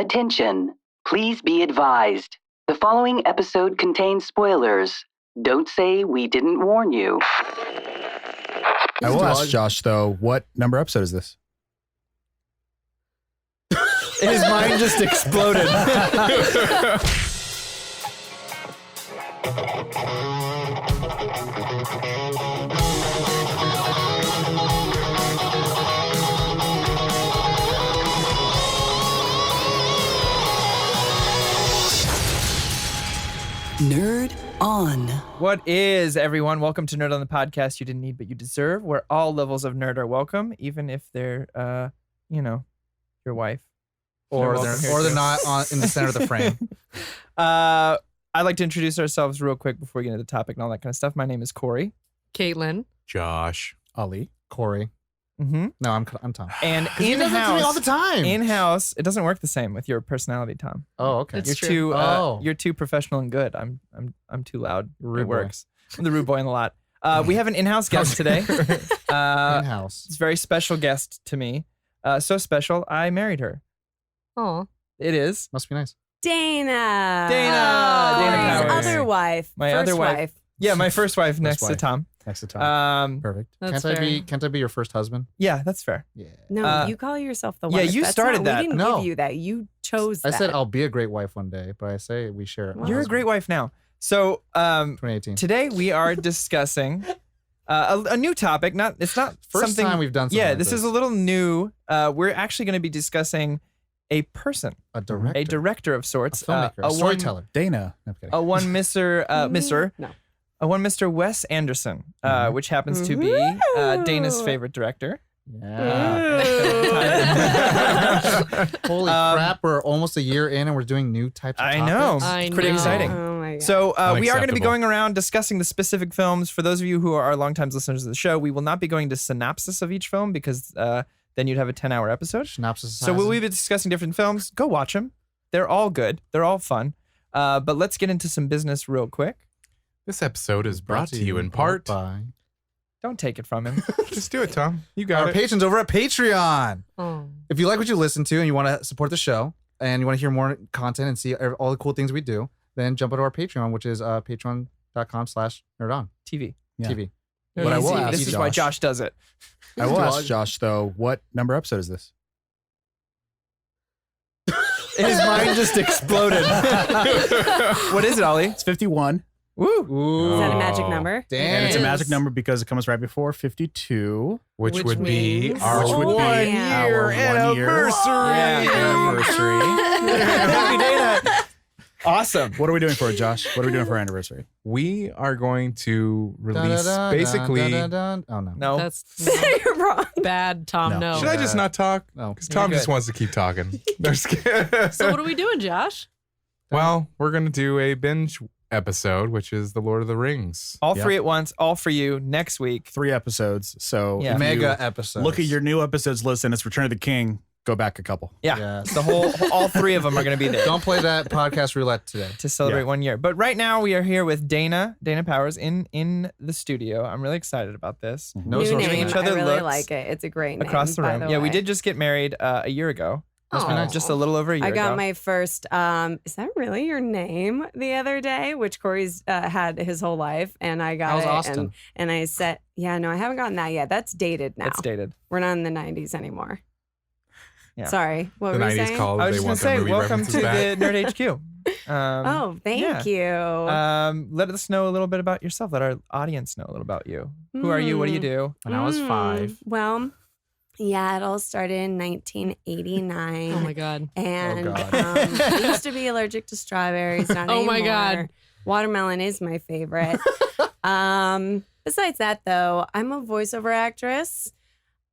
Attention, please be advised. The following episode contains spoilers. Don't say we didn't warn you. I will ask Josh, though, what number episode is this? His mind just exploded. Nerd On. What is, everyone? Welcome to Nerd on the Podcast You Didn't Need But You Deserve, where all levels of nerd are welcome, even if they're, your wife. Or they're not in the center of the frame. I'd like to introduce ourselves real quick before we get into the topic and all that kind of stuff. My name is Corey. Caitlin. Josh. Ali. Corey. Mm-hmm. No, I'm Tom. And He does that to me all the time. In-house, it doesn't work the same with your personality, Tom. Oh, okay. It's You're true. you're too professional and good. I'm too loud. Rude it boy. works. I'm the rude boy in the lot. We have an in-house guest today. In-house. It's a very special guest to me. So special, I married her. Oh. It is Must be nice. Dana. Dana Corey's Powers. other wife. My First other wife. Yeah, my first wife next to wife. Tom. Next to Tom. Perfect. That's Can't fair. I be your first husband? Yeah, that's fair. Yeah. No, you call yourself the wife. yeah, you That's started not- that. We didn't No. give you that. You chose I that. said I'll be a great wife one day, but I say we share. Wow. You're a great wife now. So 2018. today we are discussing a new topic. It's not First something time we've done something Yeah, like this is a little new. We're actually going to be discussing a person, a director of sorts, a filmmaker, a storyteller. Dana. No, I'm kidding. one Mr. No. One Mr. Wes Anderson, which happens to be Dana's favorite director. Yeah. Holy crap! We're almost a year in, and we're doing new types of I topics. know. I It's pretty know. exciting. Oh my god. So we are going to be Unacceptable. going around discussing the specific films. For those of you who are longtime listeners of the show, we will not be going to synopsis of each film because then you'd have a 10-hour episode. Synopsis. So we'll be discussing different films. Go watch them. They're all good. They're all fun. But let's get into some business real quick. This episode is brought to you in part. by Don't take it from him. Just do it, Tom. You got our it. patrons over at Patreon. Oh. If you like what you listen to and you want to support the show and you want to hear more content and see all the cool things we do, then jump onto our Patreon, which is patreon.com/nerdon TV. Yeah. TV. But I will ask This is why Josh does it. I will ask Josh, though, what number episode is this? His mind just exploded. What is it, Ollie? It's 51. Woo. Ooh. Is that a magic number? Damn. And it's a It magic is. number because it comes right before 52. Which Which would be means- our Which would be One our 1 year anniversary. Happy Dana. Awesome. What are we doing for it, Josh? What are we doing for our anniversary? We are going to release Dun-dun-dun, basically. dun-dun-dun. Oh no. No. That's You're wrong. Bad, Tom. No. No. Should I just not talk? No. Because Tom You're just good. wants to keep talking. No, just kidding. So what are we doing, Josh? Well, we're going to do a binge episode, which is The Lord of the Rings. All Yep. three at once, all for you next week. 3 episodes. So Yeah. if Mega you episode. look at your new episodes list and it's Return of the King, go back a couple. Yeah. Yes. All three of them are going to be there Don't play that podcast roulette today. to celebrate Yeah. 1 year. But right now we are here with Dana Powers in the studio. I'm really excited about this. No New social giving name. each media. other I really looks like it. It's a great name. Across the by room. Yeah, we way. did just get married a year ago. Must be Aw. nice. Just a little over a year I got ago. my first, is that really your name the other day? Which Corey's had his whole life. And I got That was it. Austin. And I said, yeah, no, I haven't gotten that yet. That's dated now. It's dated. We're not in the 90s anymore. Yeah. Sorry. What The were you 90s saying? called. I was They just going want to their say, movie welcome references to back. the Nerd HQ. Oh, thank you. Let us know a little bit about yourself. Let our audience know a little about you. Who are you? What do you do? When I was 5. Well, yeah, it all started in 1989. Oh my God. And Oh, God. I used to be allergic to strawberries. Not Oh, my anymore. God. Watermelon is my favorite. Besides that, though, I'm a voiceover actress.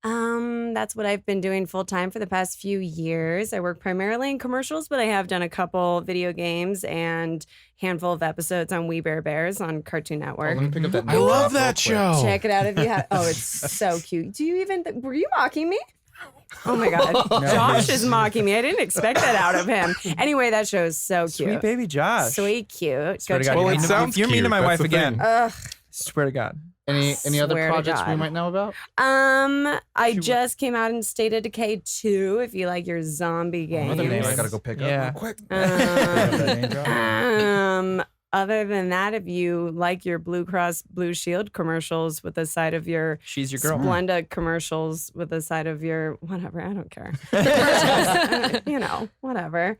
That's what I've been doing full time for the past few years. I work primarily in commercials, but I have done a couple video games and handful of episodes on We Bare Bears on Cartoon Oh, Network. let me pick up that. I note love real that quick. show. Check it out if you have. Oh, it's so cute. Do you even? Were you mocking me? Oh my God. Josh is mocking me. I didn't expect that out of him. Anyway, that show is so cute. Sweet baby Josh. Sweet cute. Swear to Go God, check Well, it it out. sounds if you're mean to cute. my That's wife the again, thing. Ugh. swear to God. Any other Swear to projects we God. I know about? I She- just came out in State of Decay 2. If you like your zombie games. Another name I games. gotta go pick Yeah. up real quick. Other than that, if you like your Blue Cross Blue Shield commercials with the side of your She's your girl. Splenda commercials with the side of your whatever, I don't care. Whatever.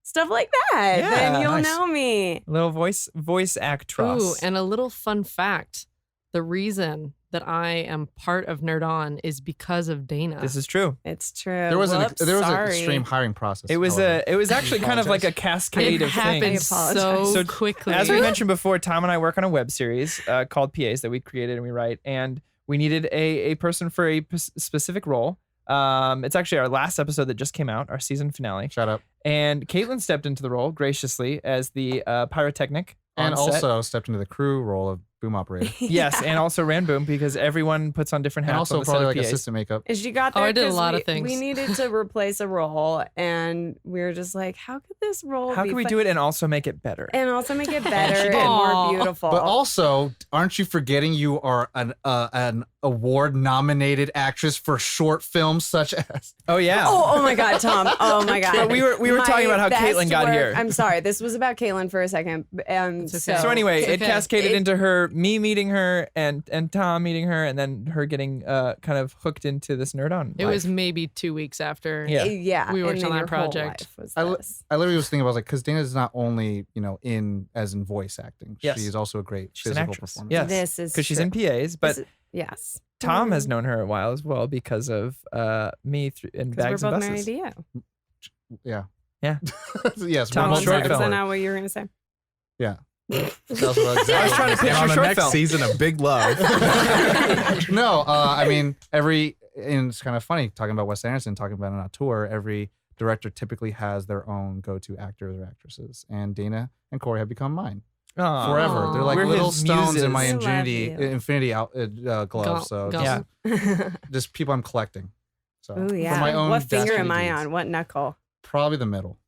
Stuff like that. Yeah, then you'll nice. know me. Little voice actress. Ooh, and a little fun fact. The reason that I am part of Nerd On is because of Dana. This is true. It's true. There was Whoops, an sorry. extreme hiring process. It was however. actually kind of like a cascade it of happened things. apologize. so So, quickly. As we mentioned before, Tom and I work on a web series called PAs that we created and we write, and we needed a person for a specific role. It's actually our last episode that just came out, our season finale. Shut up. And Caitlin stepped into the role graciously as the pyrotechnic And on set. also stepped into the crew role of boom operator. Yes, and also ran boom because everyone puts on different hats. And also on the set probably of like PAs. assistant makeup. And she got Oh, there. I did a 'cause lot of we- things. We needed to replace a role, and we were just like, how could this role How be can we fun- do it and also make it better? and also make it better she and did. more Aw. beautiful? But also, aren't you forgetting you are an award-nominated actress for short films such as? Oh yeah. oh my God, Tom. Oh my God. But we were My talking about how best Caitlin got work- here. I'm sorry. This was about Caitlin for a second. It's okay. So anyway, It's it okay. cascaded into her, me meeting her, and Tom meeting her, and then her getting kind of hooked into this Nerd On. it life. was maybe 2 weeks after. Yeah. Yeah. We worked and on then that your whole project. life was I li- this. I literally was thinking about like because Dana's not only in voice acting. Yes. She's also a great She's an physical actress. performer. Yes. This is because she's in true. PAs, but This is- yes. Tom has known her a while as well because of me in Because Bags we're and both married Buses. to you. Yeah. Yeah. Yes. Tom we're Short both Is married film. to that her. not what you were going to say? Yeah. That's what I was I was trying to And pitch on your the short next film. season of Big Love. No, I mean, and it's kind of funny talking about Wes Anderson, talking about it on a tour. Every director typically has their own go-to actors or actresses, and Dana and Corey have become mine Aw. forever. They're like We're little his stones muses. in my I love infinity you. glove. So Gum. just, just people I'm collecting. So Oh for yeah. my own What finger am dastardly I deeds. on? What knuckle? Probably the middle.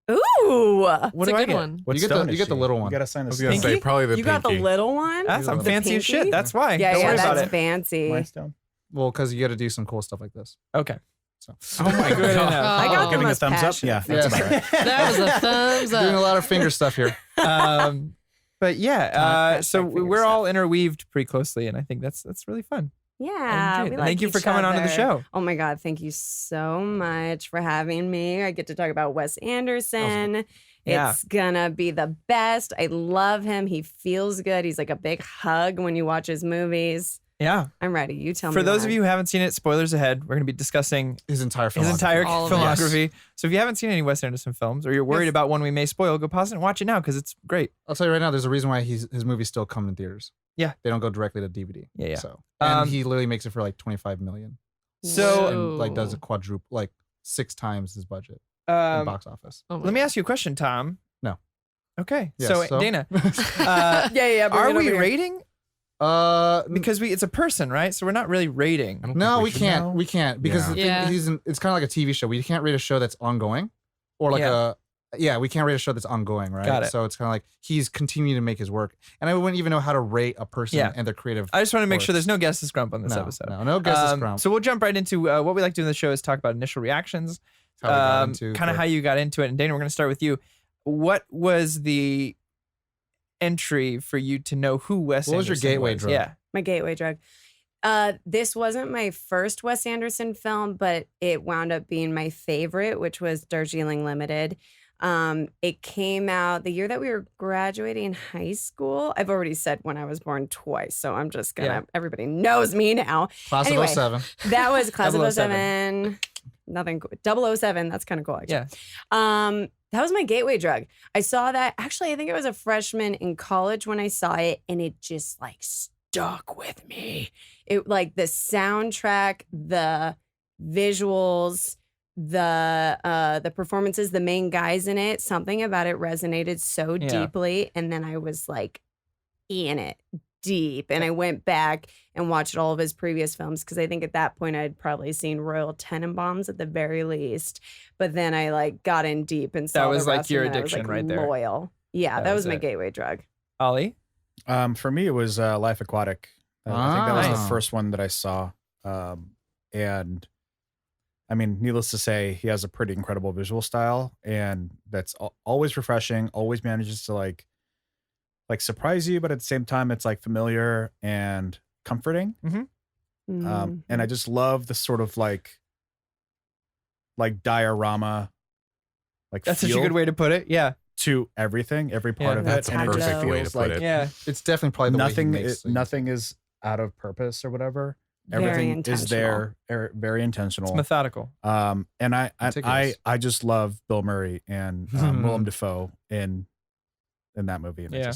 Ooh. What It's do a I good get? one. What You get stone the- is you get the she? little one. You gotta sign I the was gonna say Pinky? probably the You got the pinky. little one? That's I'm The fancy as pinky? shit. That's why. Yeah, Don't yeah, worry about that's it. fancy. My stone. Well, because you got to do some cool stuff like this. Okay. So Oh my Good god. enough. I Oh. got the Giving a most thumbs up. passion. Yeah, that's Yes. about right. That was a thumbs doing a up. lot of finger stuff here. But yeah, Hashtag so finger we're stuff. all interweaved pretty closely, and I think that's really fun. I Yeah. enjoyed We it. like Thank you for each coming onto the other. show. Oh my God. Thank you so much for having me. I get to talk about Wes Anderson. Yeah. It's gonna be the best. I love him. He feels good. He's like a big hug when you watch his movies. Yeah. I'm ready. You tell me. For those when. of you who haven't seen it, spoilers ahead. We're going to be discussing His entire his filmography. entire All of it. filmography. So if you haven't seen any Wes Anderson films, or you're worried Yes. about one we may spoil, go pause it and watch it now because it's great. I'll tell you right now, there's a reason why his movies still come in theaters. Yeah. They don't go directly to DVD. Yeah, yeah. So, and Um, he literally makes it for like 25 million. So And like does a Whoa. quadruple, like 6 times his budget in box office. Oh my let me ask you a question, Tom. No. Okay. Yes, so Dana, yeah. bring are it over we here. rating? Because it's a person, right? So we're not really rating. I don't no, think we should. can't. No. We can't because the Yeah. thing, it's kind of like a TV show. We can't rate a show that's ongoing, or like Yeah. we can't rate a show that's ongoing, right? Got it. So it's kind of like he's continuing to make his work, and I wouldn't even know how to rate a person Yeah. and their creative. I just want to make sure there's works. no guest scrump on this no, episode. No guess scrum. So we'll jump right into what we like to do in the show is talk about initial reactions, How we got into kind of the- how you got into it. And Dana, we're going to start with you. What was the entry for you to know who Wes What was your Anderson gateway was? drug? Yeah. My gateway drug. This wasn't my first Wes Anderson film, but it wound up being my favorite, which was Darjeeling Limited. It came out the year that we were graduating high school. I've already said when I was born twice, so I'm just gonna. Yeah. Everybody knows me now. Class Anyway. of 07. That was class of 007. 07. Nothing. 007. That's kind of cool, actually. Yeah. That was my gateway drug. I saw that. Actually, I think I was a freshman in college when I saw it, and it just like stuck with me. It like the soundtrack, the visuals, the performances, the main guys in it. Something about it resonated so Yeah. deeply, and then I was like in it deep, and I went back and watched all of his previous films because I think at that point I'd probably seen Royal Tenenbaums at the very least. But then I like got in deep and saw was the like rest, your and then I was, addiction like, right there. Loyal, yeah, That that was was my it. gateway drug. Ollie? For me, it was Life Aquatic. I think that was Nice. the first one that I saw. And I mean, needless to say, he has a pretty incredible visual style, and that's always refreshing, always manages to like surprise you, but at the same time, it's like familiar and comforting. And I just love the sort of like diorama, like That's such a feel good way to put it. Yeah. to everything, every part of That's it, and it just perfect way to feels put like it. Yeah. It's definitely probably the nothing. way he makes things. Nothing is out of purpose or whatever. Very Everything is there, very It's intentional. methodical. And I Meticulous. just love Bill Murray and Willem Dafoe in that movie. And Yeah.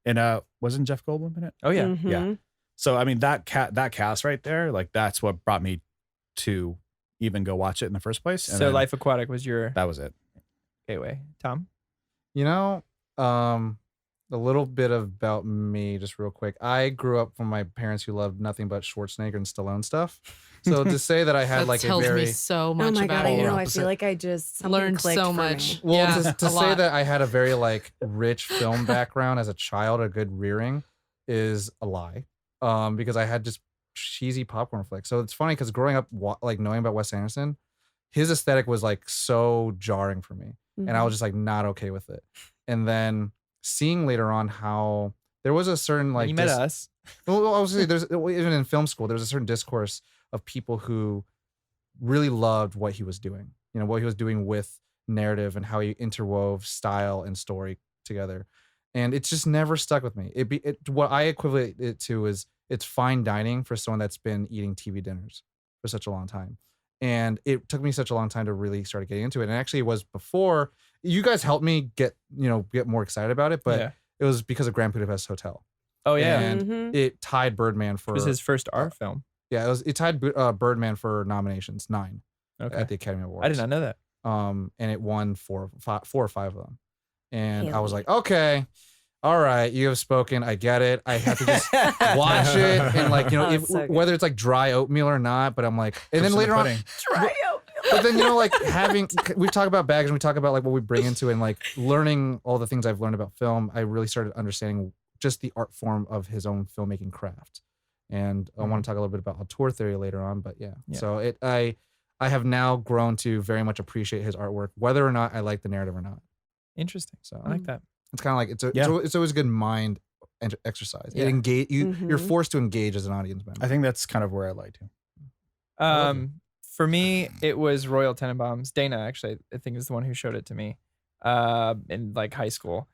And wasn't Jeff Goldblum in it? Oh yeah. Mm-hmm. Yeah. So I mean that cast right there, like that's what brought me to even go watch it in the first place. And So then Life Aquatic was your that was it. gateway. Tom? You know, a little bit about me, just real quick. I grew up from my parents who loved nothing but Schwarzenegger and Stallone stuff. So to say that I had That like a tells very me so Oh much my about god! you. You know, I opposite. feel like I just something Learned clicked so for much. me. well Yeah, to a say lot. that I had a very like rich film background as a child, a good rearing, is a lie. Because I had just cheesy popcorn flicks. So it's funny because growing up, like knowing about Wes Anderson, his aesthetic was like so jarring for me, and I was just like not okay with it. And then seeing later on how there was a certain like you met us. well, I was gonna say there's even in film school there was a certain discourse of people who really loved what he was doing. You know what he was doing with narrative and how he interwove style and story together, and it's just never stuck with me. What I equivalent it to is it's fine dining for someone that's been eating TV dinners for such a long time. And it took me such a long time to really start getting into it. And actually it was before you guys helped me get more excited about it, but Yeah. it was because of Grand Budapest Hotel. Oh yeah. And Mhm. it tied Birdman for It was his first art film. yeah, it tied Birdman for nominations, 9 Okay. at the Academy Awards. I did not know that. And it won 4 or 5 of them. And I was Haley. like, okay, all right, you have spoken. I get it. I have to just watch it and like Oh, it's so good. whether it's like dry oatmeal or not. But I'm like, and then Chips in the later on, pudding. but then like we talk about baggage and we talk about like what we bring into it and like learning all the things I've learned about film. I really started understanding just the art form of his own filmmaking craft. And I want to talk a little bit about auteur theory later on, but yeah. So I have now grown to very much appreciate his artwork, whether or not I like the narrative or not. Interesting. So I like that. it's kind of like it's always a good mind exercise. Yeah. It engage you're Mhm. forced to engage as an audience member. I think that's kind of where I lie to. love it. For me, it was Royal Tenenbaums. Dana, actually, I think is the one who showed it to me in like high school.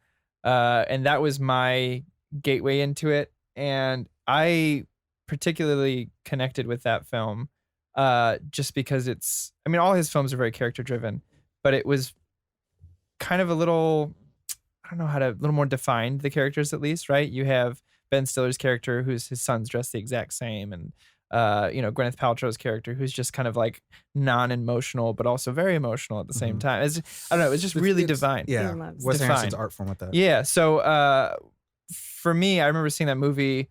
And that was my gateway into it. And I particularly connected with that film just because all his films are very character driven, but it was kind of a little, I don't know a little more defined, the characters at least, right? You have Ben Stiller's character, who's his son's dressed the exact same, and Gwyneth Paltrow's character, who's just kind of like non-emotional, but also very emotional at the same time. I don't know. It's just really divine. Yeah, loves Wes Defined. Anderson's art form with that. Yeah. So for me, I remember seeing that movie,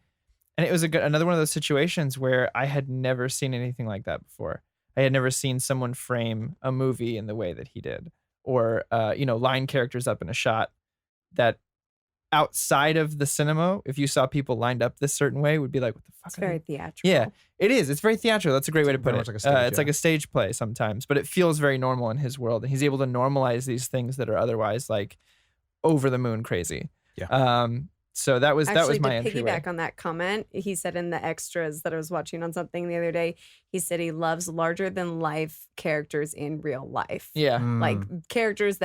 and it was another one of those situations where I had never seen anything like that before. I had never seen someone frame a movie in the way that he did, or line characters up in a shot that outside of the cinema, if you saw people lined up this certain way, would be like, what the fuck? It's are they very theatrical. Yeah, it is. It's very theatrical. That's a great way to put very it. much like a stage, It's like a stage play sometimes, but it feels very normal in his world. And he's able to normalize these things that are otherwise like over the moon crazy. Yeah. So that was Actually, my to entryway. piggyback on that comment, he said in the extras that I was watching on something the other day, he said he loves larger than life characters in real life. Yeah. Like characters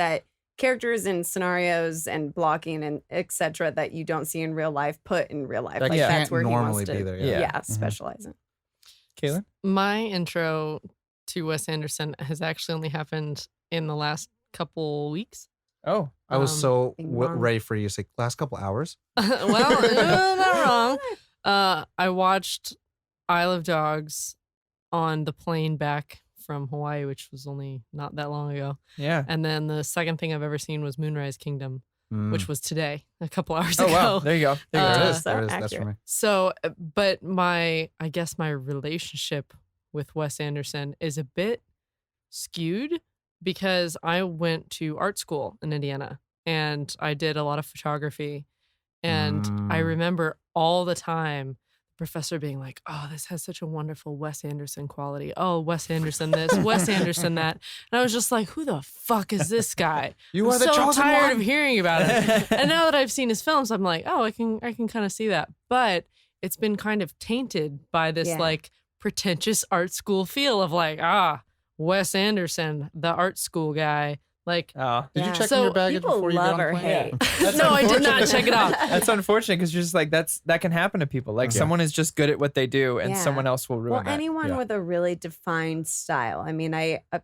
and scenarios and blocking and etc. that you don't see in real life, put in real life. That Like can't that's where normally he wants be to, there. Yeah. yeah, specialize in. Kaylin? My intro to Wes Anderson has actually only happened in the last couple weeks. Oh, I was so Bing bong. ready for you to say last couple hours. Well, not wrong. I watched Isle of Dogs on the plane back from Hawaii, which was only not that long ago. yeah. And then the second thing I've ever seen was Moonrise Kingdom, which was today, a couple hours Oh ago. wow. There you go. There you There go. it is. so There it is. That's for accurate. me. So, but my relationship with Wes Anderson is a bit skewed because I went to art school in Indiana and I did a lot of photography. And I remember all the time professor being like, "Oh, this has such a wonderful Wes Anderson quality. Oh, Wes Anderson this, Wes Anderson that." And I was just like, "Who the fuck is this guy?" You I'm are the so chosen tired one. of hearing about it. And now that I've seen his films, I'm like, "Oh, I can kind of see that." But it's been kind of tainted by this Yeah. like pretentious art school feel of like, Wes Anderson, the art school guy. Like, Oh, Did you Yeah. check So in your baggage people before you get love on the or plane? hate. no, I did not check it out. that's unfortunate because you're just like that can happen to people. Like Yeah. someone is just good at what they do, and Yeah. someone else will ruin Well, that. anyone Yeah. with a really defined style. I mean,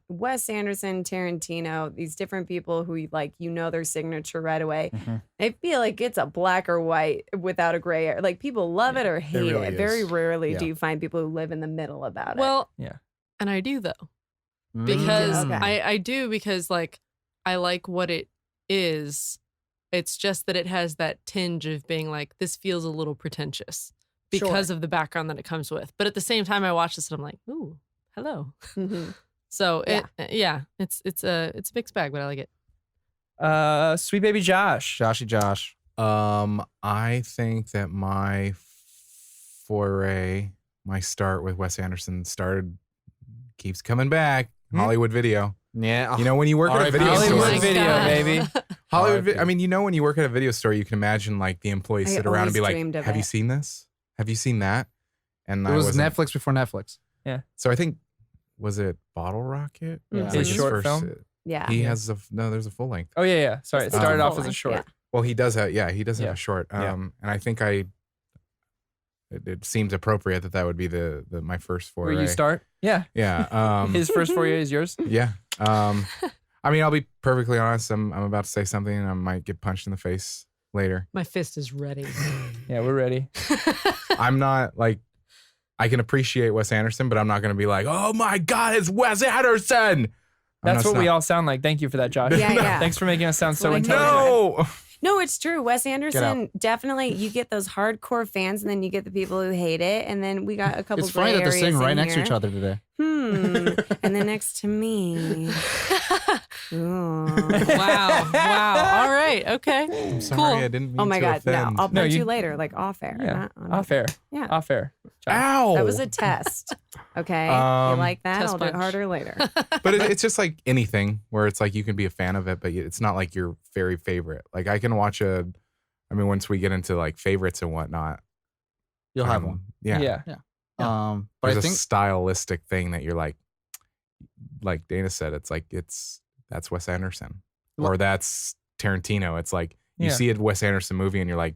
Wes Anderson, Tarantino, these different people who like their signature right away. Mhm. I feel like it's a black or white without a gray area. Like people love it or hate really it. Very is. rarely Yeah. do you find people who live in the middle about it. Well, Yeah. and I do though. Mm. Because Okay. I do because like I like what it is. It's just that it has that tinge of being like, this feels a little pretentious because of the background that it comes with. But at the same time, I watch this and I'm like, ooh, hello. Mhm. So Yeah. it's a mixed bag, but I like it. Sweet baby Josh. Joshy Josh. I think that my start with Wes Anderson keeps coming back. Hollywood Video. Yeah. You know, when you work at a R.I.P. video Hollywood store, my Video, God. baby. Hollywood. R.I.P. I mean, you know, when you work at a video store, you can imagine like the employees I sit around and be always like, dreamed of "Have you it. seen this? Have you seen that?" And It I was wasn't- Netflix before Netflix. So I think was it Bottle Rocket? Yeah. Was His like short film? Yeah. He has there's a full length. Oh yeah. Sorry, it It's started a off full as a length, short. yeah. Well, he does have Yeah. a short. Yeah. And I think it seems appropriate that would be the my first foray. Where you start? Yeah. Yeah. His first foray is yours. Yeah. I mean, I'll be perfectly honest. I'm about to say something and I might get punched in the face later. My fist is ready. Yeah, we're ready. I'm not like, I can appreciate Wes Anderson, but I'm not going to be like, oh my God, it's Wes Anderson. That's what we all sound like. Thank you for that, Josh. Yeah, yeah. Thanks for making us sound so what I intelligent. No. No, it's true. Wes Anderson, definitely, you get those hardcore fans and then you get the people who hate it. And then we got a couple It's funny that gray they're sitting areas right in next to here. each other today. And then next to me. Ooh. Wow. All right. Okay. I'm sorry, Cool. I didn't mean Oh my to God. No, offend. I'll No, punch you- you later, like off air. Yeah. not on Off air. Yeah. Off air. Josh. Ow. That was a test. Okay. You like that? Test I'll do it punch. harder later. But it's just like anything where it's like you can be a fan of it, but it's not like your very favorite. Like I can watch once we get into like favorites and whatnot, You'll have one. Yeah. Yeah. But There's I think a stylistic thing that you're like Dana said, it's like that's Wes Anderson or that's Tarantino. It's like you Yeah. see a Wes Anderson movie and you're like,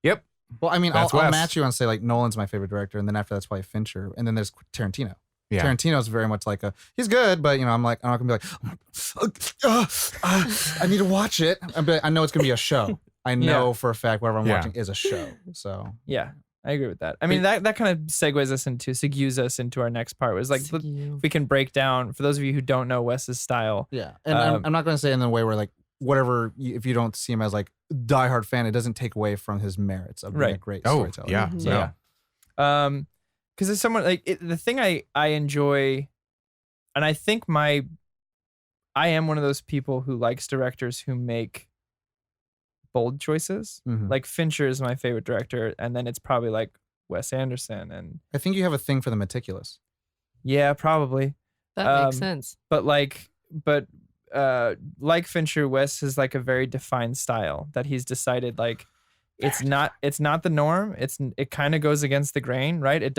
yep. well, I mean, I'll That's Wes. match you and say like Nolan's my favorite director, and then after that's probably Fincher, and then there's Tarantino. Yeah. Tarantino's very much like he's good, but I'm not gonna be like, I need to watch it. I know it's gonna be a show. I know for a fact whatever I'm Yeah. watching is a show. So Yeah. I agree with that. I mean, that kind of segues us into our next part. Was like, if we can break down, for those of you who don't know Wes's style. yeah, and Um, I'm not gonna say in the way where like whatever if you don't see him as like diehard fan, it doesn't take away from his merits of being a Right. great Oh, storyteller. yeah. Mhm. So, Yeah. Because as someone like the thing I enjoy, and I think I am one of those people who likes directors who make bold choices. Mhm. Like Fincher is my favorite director, and then it's probably like Wes Anderson, and I think you have a thing for the meticulous. yeah, probably. That makes sense. But like Fincher, Wes has like a very defined style that he's decided like it's not the norm. It kind of goes against the grain, right? It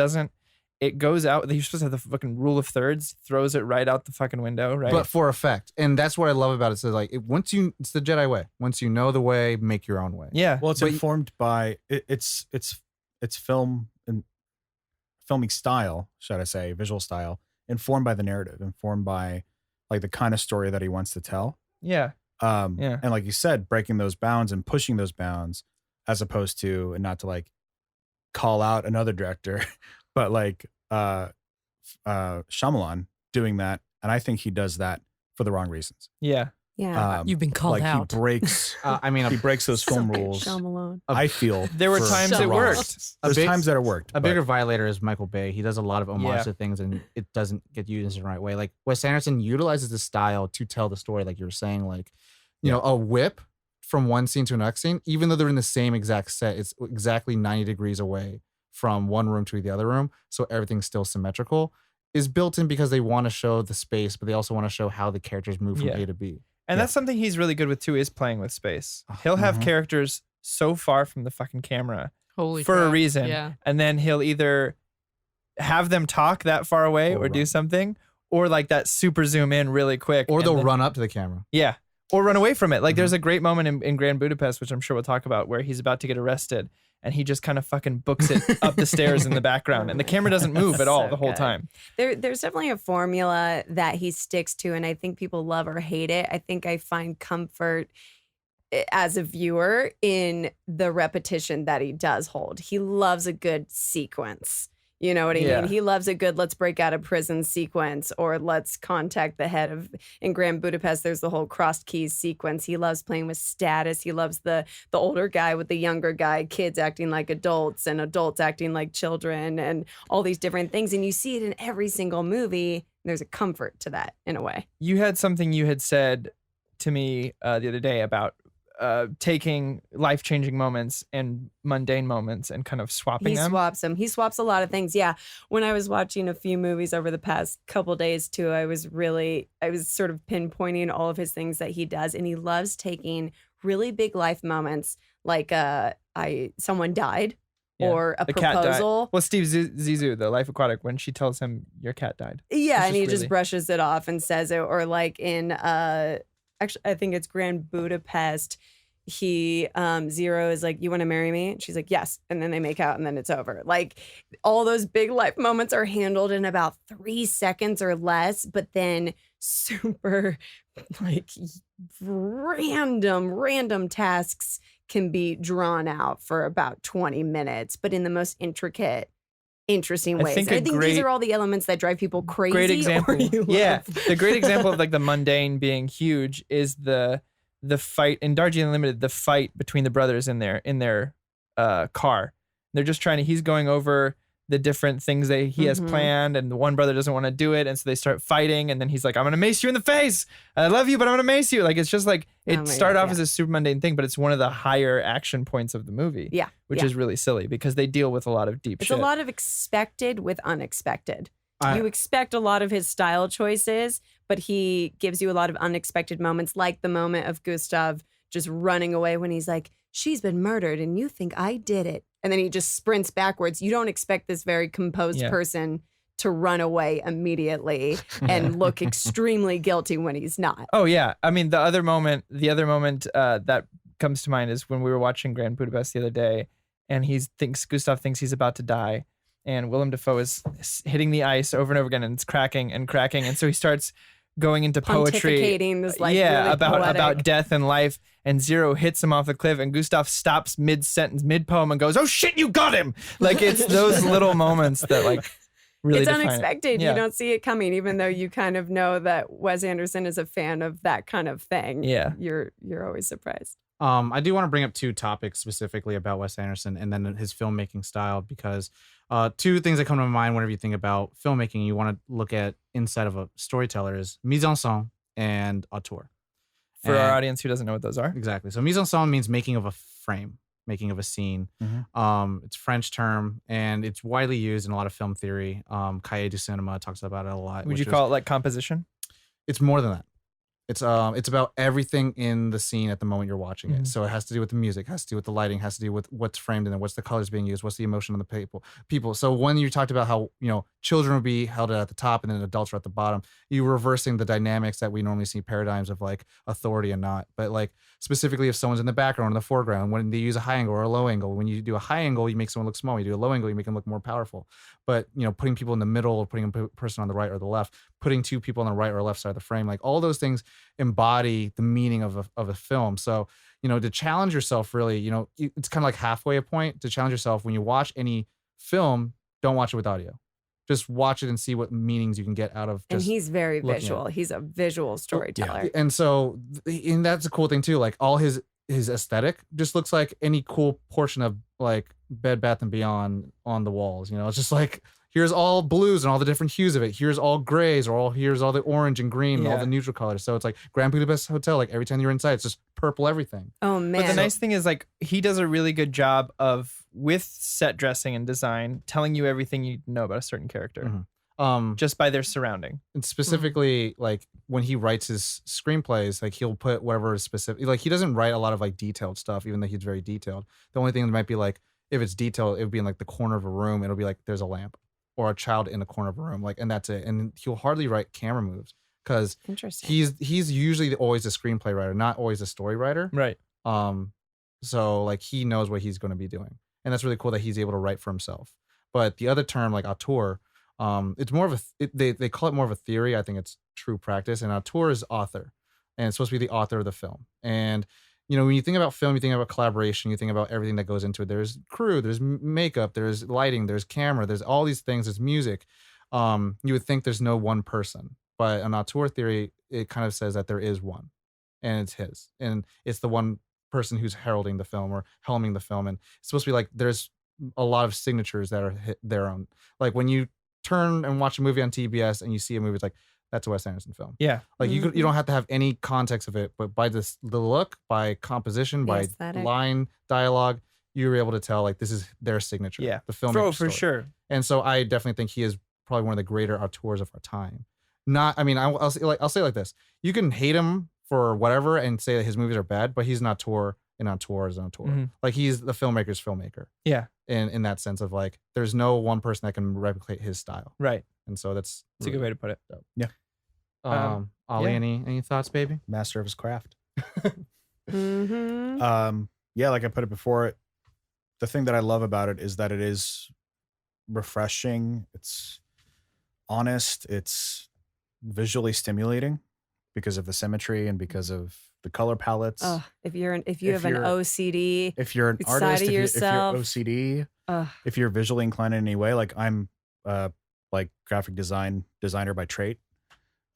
goes out. You're supposed to have the fucking rule of thirds, throws it right out the fucking window, right? But for effect, and that's what I love about it. So like, it's the Jedi way. Once you know the way, make your own way. yeah. Well, it's But- informed by it's film and filming style, should I say, visual style, informed by the narrative, informed by like the kind of story that he wants to tell. Yeah. Yeah. And like you said, breaking those bounds and pushing those bounds, as opposed to, and not to like call out another director, but like Shyamalan doing that, and I think he does that for the wrong reasons. Yeah. Yeah. You've been called like out. he breaks I mean, he breaks those film Suck it, rules. Shyamalan. I feel There were for times So it wrong. worked. A There's big- times that it worked. a but- bigger violator is Michael Bay. He does a lot of homage Yeah. to things, and it doesn't get used in the right way. Like Wes Anderson utilizes the style to tell the story, like you were saying, like a whip from one scene to the next scene, even though they're in the same exact set, it's exactly 90 degrees away from one room to the other room, so everything's still symmetrical, is built in because they want to show the space, but they also want to show how the characters move from Yeah. A to B. And that's something he's really good with too, is playing with space. He'll have characters so far from the fucking camera Holy for a crap. reason. Yeah. And then he'll either have them talk that far away or do something, or like that super zoom in really quick. Or and they'll then- run up to the camera. Yeah. Or run away from it. Like there's a great moment in Grand Budapest, which I'm sure we'll talk about, where he's about to get arrested and he just kind of fucking books it up the stairs in the background. And the camera doesn't move at all So the whole good. time. There's definitely a formula that he sticks to, and I think people love or hate it. I think I find comfort as a viewer in the repetition that he does hold. He loves a good sequence. You know what I Yeah. mean? He loves a good let's break out of prison sequence, or let's contact the head of, in Grand Budapest, there's the whole crossed keys sequence. He loves playing with status. He loves the older guy with the younger guy, kids acting like adults and adults acting like children, and all these different things. And you see it in every single movie. There's a comfort to that in a way. You had something you had said to me the other day about taking life-changing moments and mundane moments and kind of swapping He them. swaps them. He swaps a lot of things. Yeah. When I was watching a few movies over the past couple days too, I was sort of pinpointing all of his things that he does. And he loves taking really big life moments like someone died Yeah. or a The cat died. proposal. Well, Steve Zissou, the Life Aquatic, when she tells him your cat died. Yeah, It's and he just just really- brushes it off and says it. Or like in actually I think it's Grand Budapest. He Zero is like, you want to marry me? And she's like, yes. And then they make out and then it's over. Like all those big life moments are handled in about 3 seconds or less, but then super like random tasks can be drawn out for about 20 minutes, but in the most intricate, interesting I ways. think And a I think these great- are all the elements that drive people crazy. Great or example. you Yeah. love. The great example of like the mundane being huge is the fight in Darjeeling Unlimited, the fight between the brothers in their car. They're just he's going over the different things that he has Mhm. planned, and the one brother doesn't want to do it, and so they start fighting, and then he's like, I'm gonna mace you in the face. I love you, but I'm gonna mace you. Like it's just like Oh it my started God, off yeah. as a super mundane thing, but it's one of the higher action points of the movie. Yeah, Which yeah. is really silly because they deal with a lot of deep It's shit. a lot of expected with unexpected. I- You expect a lot of his style choices, but he gives you a lot of unexpected moments, like the moment of Gustav just running away when he's like, she's been murdered and you think I did it. And then he just sprints backwards. You don't expect this very composed Yeah. person to run away immediately and look extremely guilty when he's not. Oh yeah, I mean the other moment that comes to mind is when we were watching Grand Budapest the other day, and Gustav thinks he's about to die, and Willem Dafoe is hitting the ice over and over again, and it's cracking, and so he starts going into poetry. Pontificating this like yeah, really about poetic. death and life, and Zero hits him off the cliff, and Gustav stops mid-sentence, mid-poem, and goes, "Oh shit, you got him!" Like it's those little moments that like really it's define it. unexpected. Yeah. You don't see it coming, even though you kind of know that Wes Anderson is a fan of that kind of thing. Yeah. You're always surprised. I do want to bring up 2 topics specifically about Wes Anderson and then his filmmaking style, because 2 things that come to mind whenever you think about filmmaking, you want to look at inside of a storyteller is mise en scène and auteur. For And- our audience who doesn't know what those are. Exactly. So mise en scène means making of a frame, making of a scene. It's a French term and it's widely used in a lot of film theory. Cahiers du Cinema talks about it a lot. Would you call it like composition? It's more than that. It's about everything in the scene at the moment you're watching it. Mhm. So it has to do with the music, has to do with the lighting, has to do with what's framed in it, what's the colors being used, what's the emotion of the people. So when you talked about how, children would be held at the top and then adults are at the bottom, you were reversing the dynamics that we normally see paradigms of like authority and not. But like specifically if someone's in the background or in the foreground, when they use a high angle or a low angle, when you do a high angle, you make someone look small. When you do a low angle, you make them look more powerful. But, putting people in the middle or putting a person on the right or the left, putting 2 people on the right or left side of the frame, like all those things embody the meaning of a film. So, to challenge yourself really, it's kind of like halfway a point to challenge yourself when you watch any film, don't watch it with audio. Just watch it and see what meanings you can get out of And just he's very looking at visual. He's a visual storyteller. and so and that's a cool thing too. Like all his aesthetic just looks like any cool portion of like Bed Bath and Beyond on the walls. It's just like here's all blues and all the different hues of it. Here's all grays or here's all the orange and green and all Yeah. the neutral colors. So it's like Grand Budapest Hotel. Like every time you're inside, it's just purple everything. Oh man. But the nice thing is like he does a really good job of with set dressing and design, telling you everything you know about a certain character Just by their surrounding. and specifically, like when he writes his screenplays, like he'll put whatever is specific. Like he doesn't write a lot of like detailed stuff, even though he's very detailed. The only thing that might be like, if it's detailed, it would be in like the corner of a room. It'll be like there's a lamp or a child in the corner of a room, like, and that's it. And he'll hardly write camera moves because Interesting. he's usually always a screenplay writer, not always a story writer. Right. So like he knows what he's going to be doing, and that's really cool that he's able to write for himself. But the other term, like auteur, it's more of they call it more of a theory. I think it's true practice, and auteur is author, and it's supposed to be the author of the film. And when you think about film, you think about collaboration, you think about everything that goes into it. There's crew, there's makeup, there's lighting, there's camera, there's all these things, there's music. You would think there's no one person, but an auteur theory, it kind of says that there is one, and it's his, and it's the one person who's heralding the film or helming the film. And it's supposed to be like there's a lot of signatures that are their own. Like when you turn and watch a movie on TBS and you see a movie, it's like, that's a Wes Anderson film. Yeah. Like you don't have to have any context of it, but by the look, by composition, by aesthetic. line dialogue, you were able to tell like this is their signature. Yeah. The film For sure. And so I definitely think he is probably one of the greater auteurs of our time. I'll say it like this: you can hate him for whatever and say that his movies are bad, but he's an auteur. An auteur is an auteur. Mhm. Like he's the filmmaker's filmmaker. Yeah. In that sense of like, there's no one person that can replicate his style. Right. And so that's It's a good way to put it. Ollie, yeah. any thoughts, baby? Master of his craft. Mm-hmm. Yeah, like I put it before, the thing that I love about it is that it is refreshing. It's honest. It's visually stimulating because of the symmetry and because of the color palettes. Oh, if you have If an you're- OCD, If you're an side artist, of if you're yourself. OCD, ugh, if you're visually inclined in any way, like I'm like graphic designer by trade.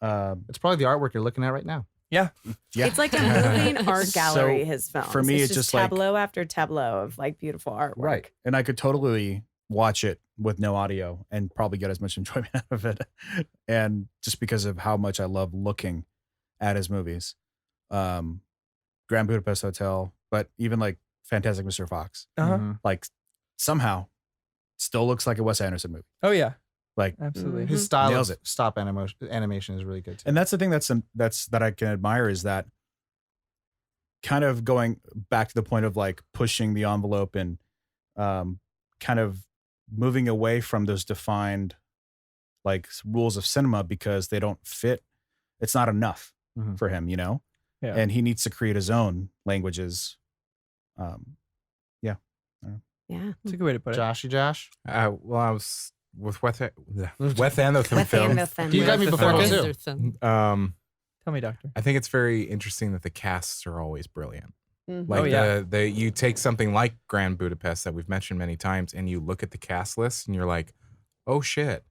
It's probably the artwork you're looking at right now. Yeah. it's like a moving art gallery. So, His films. for me, it's just like- tableau after tableau of like beautiful artwork. And I could totally watch it with no audio and probably get as much enjoyment out of it. And just because of how much I love looking at his movies. Grand Budapest Hotel, but even like Fantastic Mr. Fox, Uh-huh. Mhm. like somehow still looks like a Wes Anderson movie. Oh yeah. Like, Absolutely. Mhm. His style Nails of it. stop animation is really good too. and that's the thing that I can admire is that kind of going back to the point of like pushing the envelope and kind of moving away from those defined like rules of cinema because they don't fit. It's not enough Mhm. for him, Yeah. and he needs to create his own languages. Yeah. It's a good way to put it. Josh. Well, I was with Wes Anderson Wes film. Anderson. You got me before Wes too. Anderson. Tell me, doctor. I think it's very interesting that the casts are always brilliant. Mhm. Like Oh, yeah. you take something like Grand Budapest that we've mentioned many times, and you look at the cast list, and you're like, oh shit.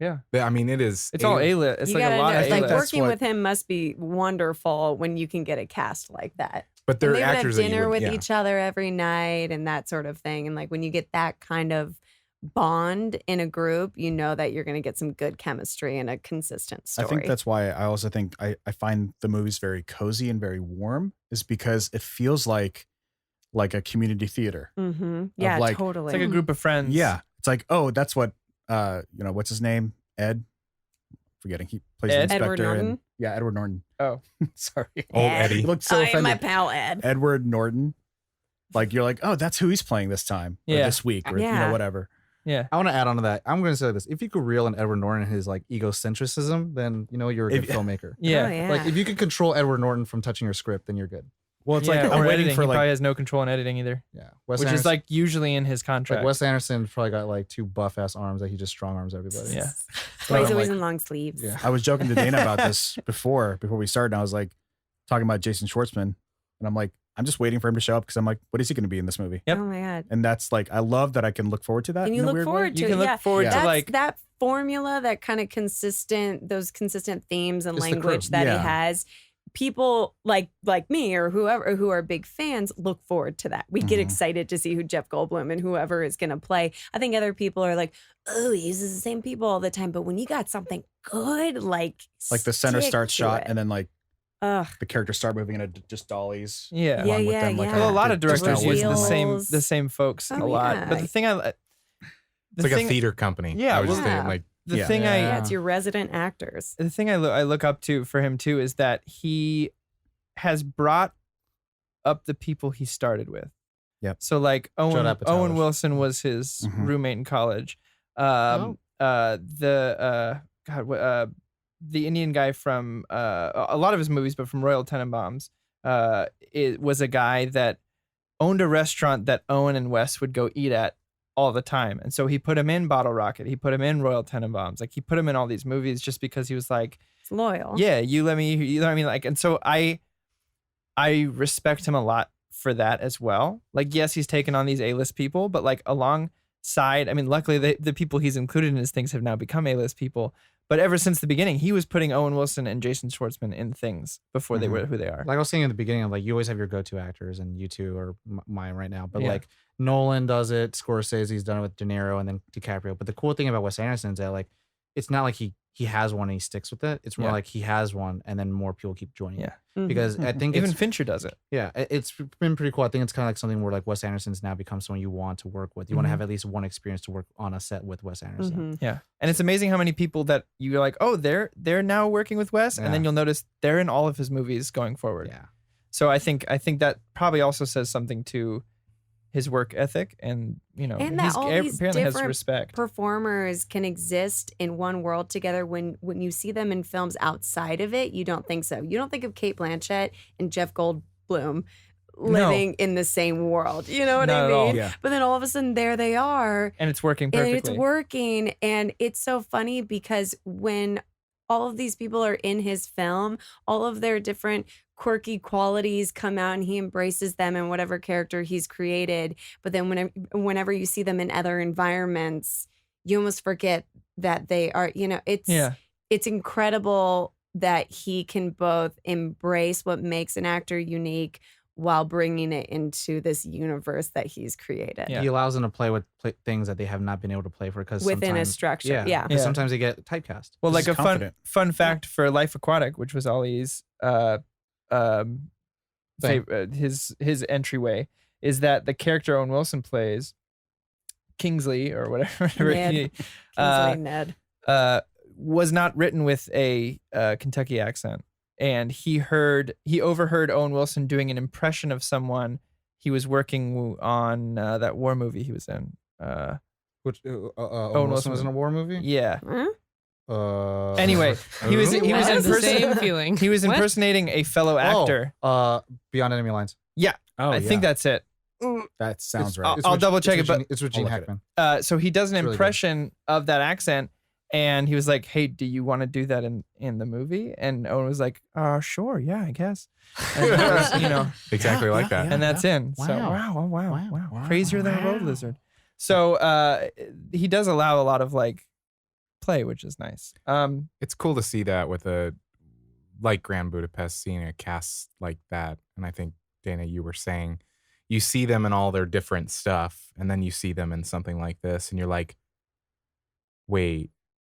Yeah. I mean, it is. It's all A-list. It's You like a gotta lot know, of it's like A-list. working what- with him must be wonderful when you can get a cast like that. But And they're they would have actors that you dinner would, with each other every night and that sort of thing. And like when you get that kind of bond in a group, you know that you're going to get some good chemistry and a consistent story. I think that's why I also think I find the movies very cozy and very warm is because it feels like a community theater. Mm-hmm. Yeah, like- totally. It's like a group of friends. Yeah. It's like, oh, that's what what's his name? Ed? Forgetting. He plays the Ed? inspector. Edward Norton? Yeah, Edward Norton. Oh. Sorry. Old Ed. Eddie. He looked so I am my offended. pal Ed. Edward Norton. Like you're like, oh, that's who he's playing this time. Or Yeah. this week or Yeah. whatever. Yeah. I want to add on to that. I'm going to say this: if you could reel in Edward Norton and his like egocentricism, then you're a good If- filmmaker. Yeah. Oh, yeah. Like if you could control Edward Norton from touching your script, then you're good. Well, it's yeah, like or I'm waiting editing. for He like probably has no control in editing either, Yeah, which is like usually in his contract. Wes Anderson probably got like two buff ass arms that he just strong arms everybody. Yeah. That's why he's I'm always like- in long sleeves. Yeah. I was joking to Dana about this before we started. And I was like talking about Jason Schwartzman, and I'm like, I'm just waiting for him to show up because I'm like, what is he going to be in this movie? Yep. Oh my God. And that's like, I love that I can look forward to that. And you in a look weird way. forward to You it. can look yeah. forward Yeah. to That's like that formula, that kind of those consistent themes and It's the crew. language that Yeah. he has. People like me or whoever who are big fans look forward to that. We get Mhm. excited to see who Jeff Goldblum and whoever is going to play. I think other people are like, oh, he uses the same people all the time. But when you got something good, like Like the center stick start to shot it. and then like Ugh. the characters start moving into just dollies. Yeah. Yeah, along with yeah, them, like, yeah. Well, a lot of just directors kinda use wheels. the same folks Oh, a lot. yeah. But the thing It's like a theater company. Yeah, I was just well- thinking like the Yeah. thing Yeah, I it's your resident actors. the thing I look up to for him too is that he has brought up the people he started with. Yep. So like Judd Owen Apatow-ish. Wilson was his Mhm. roommate in college. The Indian guy from a lot of his movies, but from Royal Tenenbaums, it was a guy that owned a restaurant that Owen and Wes would go eat at all the time, and so he put him in Bottle Rocket, he put him in Royal Tenenbaums, like he put him in all these movies just because he was like, It's loyal. yeah, you know what I mean, like, and so I respect him a lot for that as well. Like, yes, he's taken on these A-list people, but like alongside, I mean, luckily the people he's included in his things have now become A-list people. But ever since the beginning, he was putting Owen Wilson and Jason Schwartzman in things before they were who they are. Like I was saying in the beginning, of like you always have your go-to actors, and you two are mine right now. But Yeah. like Nolan does it, Scorsese's done it with De Niro, and then DiCaprio. But the cool thing about Wes Anderson is that like it's not like he has one and he sticks with it. It's more Yeah. like he has one, and then more people keep joining. Yeah. Mhm. Because I think Even it's Fincher does it. yeah, it's been pretty cool. I think it's kind of like something where like Wes Anderson's now become someone you want to work with. You want to Mhm. have at least one experience to work on a set with Wes Anderson. Mhm. Yeah. And it's amazing how many people that you're like, oh, they're now working with Wes, and then Yeah. you'll notice they're in all of his movies going forward. Yeah. So I think that probably also says something to his work ethic, and And that he's all these apparently has different respect. Performers can exist in one world together. When you see them in films outside of it, you don't think so. You don't think of Kate Blanchett and Jeff Goldblum living in the same world. You know what Not I at all. mean? Yeah. But then all of a sudden there they are. And it's working And perfectly. it's working. And it's so funny because when all of these people are in his film, all of their different quirky qualities come out and he embraces them in whatever character he's created. But then whenever you see them in other environments, you almost forget that they are, it's incredible that he can both embrace what makes an actor unique while bringing it into this universe that he's created. Yeah. He allows them to play with things that they have not been able to play for because Within a sometimes- structure. Yeah. because Yeah. sometimes they get typecast. Well, This like is a confident. fun fact for Life Aquatic, which was Ollie's his entryway, is that the character Owen Wilson plays, Kingsley or whatever, Ned. Kingsley Ned. was not written with a Kentucky accent, and he overheard Owen Wilson doing an impression of someone he was working on that war movie he was in. Which Owen Wilson was in a war movie. Yeah. Huh? Anyway, he was I had the same feeling. he was What? impersonating a fellow actor. Beyond Enemy Lines. Oh, I think that's it. that sounds it's- right. I'll double check it, but it's with I'll Gene look at it. Hackman. So he does an It's really good. impression of that accent, and he was like, "Hey, do you want to do that in the movie?" And Owen was like, "Sure, yeah, I guess." And that was, exactly like that. and that's in. So Wow. wow, crazier than a road lizard. So he does allow a lot of like play, which is nice. It's cool to see that with like Grand Budapest, seeing a cast like that. And I think, Dana, you were saying you see them in all their different stuff, and then you see them in something like this, and you're like, wait,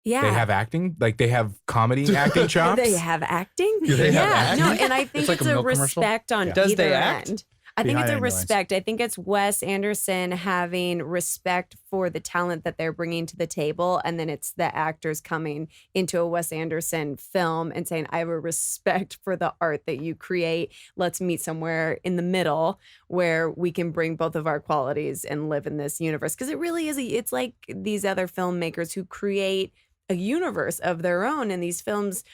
Yeah. they have acting? Like they have comedy acting chops? They have acting? Do they have yeah. acting? No, and I think It's like it's a a milk commercial? respect on Does either they act? end. I think Behind it's a Enemy Lines. respect. I think it's Wes Anderson having respect for the talent that they're bringing to the table. And then it's the actors coming into a Wes Anderson film and saying, I have a respect for the art that you create. Let's meet somewhere in the middle where we can bring both of our qualities and live in this universe. Because it really is, it's like these other filmmakers who create a universe of their own. And these films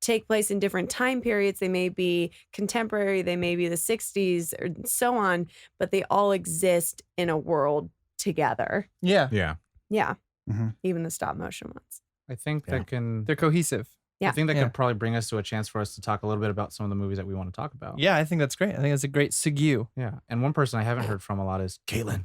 take place in different time periods. They may be contemporary, they may be the 60s or so on, but they all exist in a world together. Yeah, Yeah. Yeah. Mhm. Even the stop motion ones. I think Yeah. that can. they're cohesive. Yeah. I think that Yeah. could probably bring us to a chance for us to talk a little bit about some of the movies that we want to talk about. Yeah, I think that's great. I think that's a great segue. Yeah. And one person I haven't heard from a lot is Caitlin.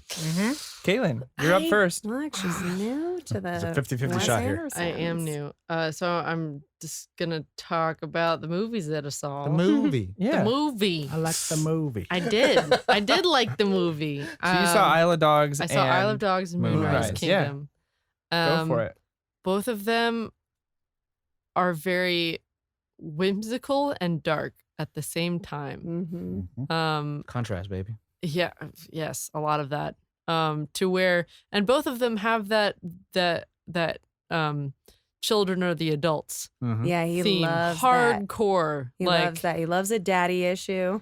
Caitlin, you're up first. Look, she's new to the It's a 50-50 Wes shot here. I am Andersons. new. So I'm just gonna talk about the movies that I saw. The movie. Yeah. The movie. I like the movie. I did. I did like the movie. So you saw Isle of Dogs. I saw Isle of and Dogs and Moonrise. Moonrise Yeah. Kingdom. Go for it. Both of them are very whimsical and dark. at the same time. Mm-hmm. Contrast, baby. Yeah, yes, a lot of that. To where, and both of them have that children are the adults Mhm. Yeah, he theme, loves that. hardcore. He like, loves that. He loves a daddy issue.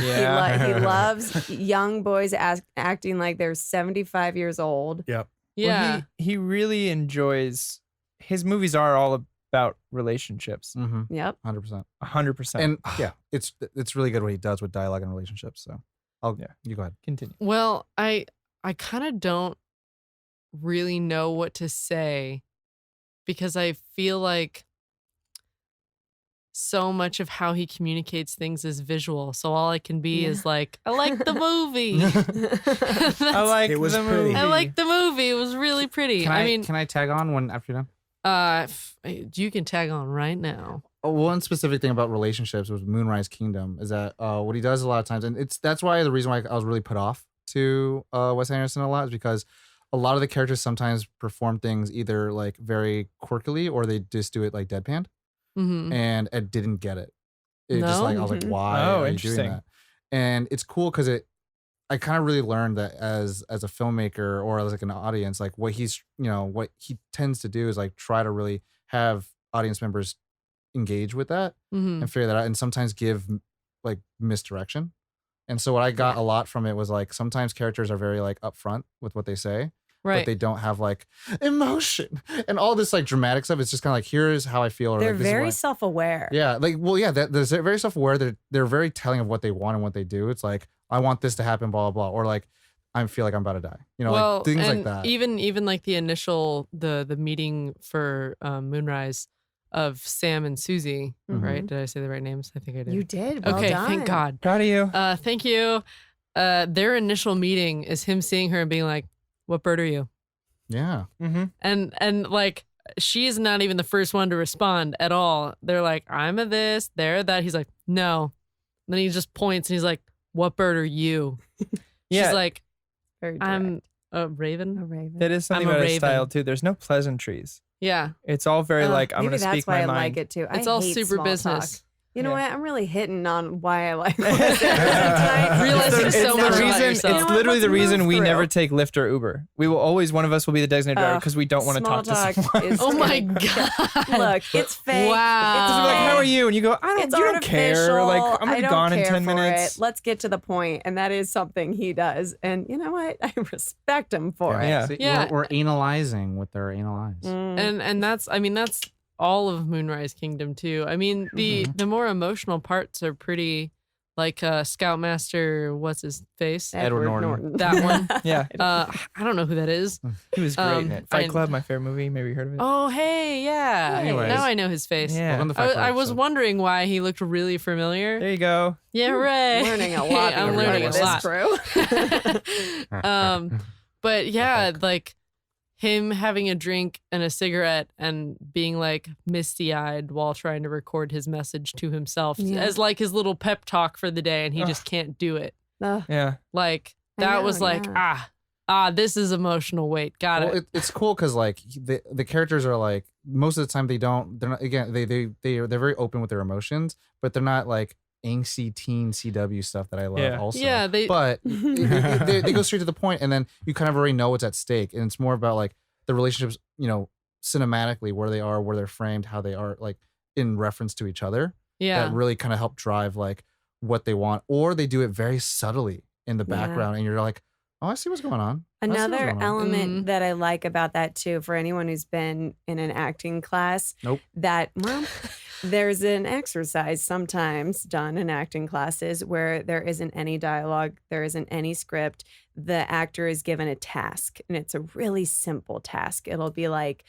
Yeah. He loves young boys acting like they're 75 years old. Yep. yeah, Well, he really enjoys his movies are all about relationships. Mhm. Yep. 100%. 100%. And Yeah. it's really good what he does with dialogue and relationships. So you go ahead. Continue. Well, I kind of don't really know what to say because I feel like so much of how he communicates things is visual. So all I can be is like, I like the movie. I like It was the pretty. movie. I like the movie. It was really pretty. Can I tag on when after you're done? You can tag on right now. One specific thing about relationships with Moonrise Kingdom is that what he does a lot of times, and that's why the reason why I was really put off to Wes Anderson a lot is because a lot of the characters sometimes perform things either like very quirkily or they just do it like deadpan, Mm-hmm. and I didn't get it. It just No? like I was like, Mhm. why Oh, are you doing interesting. that? And it's cool because I kind of really learned that as a filmmaker or as like an audience, like what what he tends to do is like try to really have audience members engage with that Mm-hmm. and figure that out and sometimes give like misdirection. And so what I got a lot from it was like sometimes characters are very like upfront with what they say, Right. but they don't have like emotion and all this like dramatic stuff. It's just kind of like, here's how I feel. Or They're like, this is very what self-aware. yeah, like they're very self-aware. They're very telling of what they want and what they do. It's like, I want this to happen, blah blah blah, or like I feel like I'm about to die. well, like things like and that. even like the initial the meeting for Moonrise of Sam and Susie, right? Did I say the right names? I think I did. You did. Well okay, done. thank God. Proud of you. Thank you. Their initial meeting is him seeing her and being like, "What bird are you?" Yeah. Mm-hmm. And like she's not even the first one to respond at all. They're like, "I'm a this, they're that." He's like, "No." And then he just points and he's like, "What bird are you?" Yeah. She's like, Very "I'm a a raven." raven. That is something I'm a about his raven. style too. There's no pleasantries. Yeah, It's all very like I'm Maybe gonna that's speak why my I mind. like it too. it's I all hate super small business. talk. You know Yeah. what? I'm really hitting on why I like Wes Anderson tonight. Realize It's there's the, so it's much the about reason. yourself. It's You know what? literally the Let's reason move we through. never take Lyft or Uber. We will always one of us will be the designated driver Ugh, because we don't want to small talk to someone. is Oh my gonna- God. Look, it's fake. Wow. It's We're like, how are fake. you? And you go, I don't. It's You don't care. Like artificial. I'm I gonna be don't gone in care 10 for minutes. it. Let's get to the point, and that is something he does. And you know what? I respect him for it. Yeah. See, Yeah. We're analyzing with their anal eyes. Mm. And that's all of Moonrise Kingdom too. I mean, the more emotional parts are pretty like Scoutmaster, what's his face? Edward Norton. That one. Yeah, I don't know who that is. he was great in it. Fight I- Club, my favorite movie. Maybe you heard of it. Oh, hey, yeah. Anyways. Now I know his face. yeah. Welcome to Fight Club, I was so- wondering why he looked really familiar. There you go. Yeah, right. Learning a lot. I'm being learning a part of lot. this crew. But yeah, like him having a drink and a cigarette and being like misty-eyed while trying to record his message to himself Yeah. as like his little pep talk for the day, and he Ugh. just can't do it. Ugh. Yeah. Like I that know, was like this is emotional weight. Got Well, it. it's cool because like the characters are like most of the time they're not again they're very open with their emotions, but they're not like angsty teen CW stuff that I love Yeah. also. Yeah, but they go straight to the point, and then you kind of already know what's at stake, and it's more about like the relationships, cinematically where they are, where they're framed, how they are like in reference to each other. Yeah. That really kind of help drive like what they want, or they do it very subtly in the Yeah. background, and you're like, oh, I see what's going on. I see what's Another going on. element Mhm. that I like about that too, for anyone who's been in an acting class, Nope. there's an exercise sometimes done in acting classes where there isn't any dialogue, there isn't any script. The actor is given a task, and it's a really simple task. It'll be like,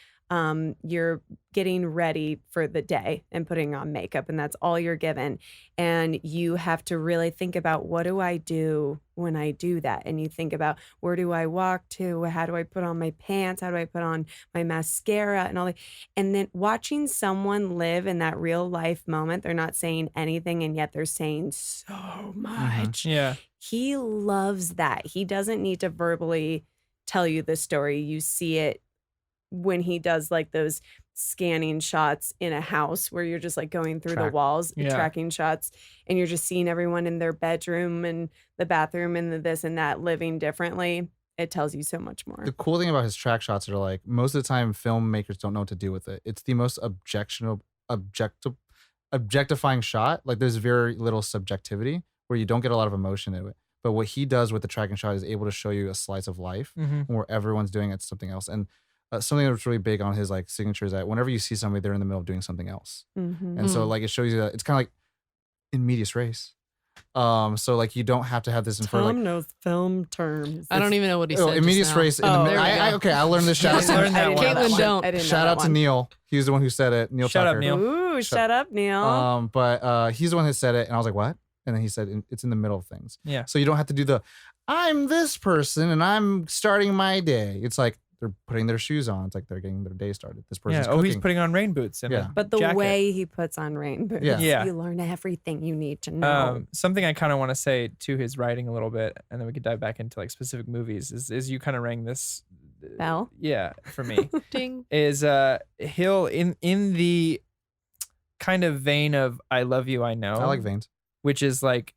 you're getting ready for the day and putting on makeup, and that's all you're given. And you have to really think about, what do I do when I do that? And you think about, where do I walk to? How do I put on my pants? How do I put on my mascara and all that? And then watching someone live in that real life moment, they're not saying anything, and yet they're saying so much. Yeah. He loves that. He doesn't need to verbally tell you the story. You see it when he does like those scanning shots in a house where you're just like going through the walls, tracking shots, and you're just seeing everyone in their bedroom and the bathroom and the this and that living differently. It tells you so much more. The cool thing about his track shots are like most of the time filmmakers don't know what to do with it. It's the most objectifying shot. Like there's very little subjectivity where you don't get a lot of emotion in it. But what he does with the tracking shot is able to show you a slice of life where everyone's doing it something else. And something that's really big on his like signature is that whenever you see somebody, they're in the middle of doing something else. And so like it shows you that it's kind of like in medias res. So like you don't have to have this in front of like knows film terms. I don't even know what he said. in medias res. Okay, I learned this. Shout out to Caitlin don't. Shout out to Neil. He was the one who said it. Neil Shut Tucker. up, Neil. Ooh, shut up, Neil. But he's the one who said it, and I was like, what? And then he said it's in the middle of things. Yeah. So you don't have to do the I'm this person and I'm starting my day. It's like they're putting their shoes on. It's like they're getting their day started. This person's Yeah. Oh, he's cooking. putting on rain boots. And a But the jacket. way he puts on rain boots, Yeah. you learn everything you need to know. Something I kind of want to say to his writing a little bit, and then we could dive back into like specific movies. Is you kind of rang this Bell? Yeah, for me. Ding. Is he'll in the kind of vein of I love you, I know. I like veins. Which is like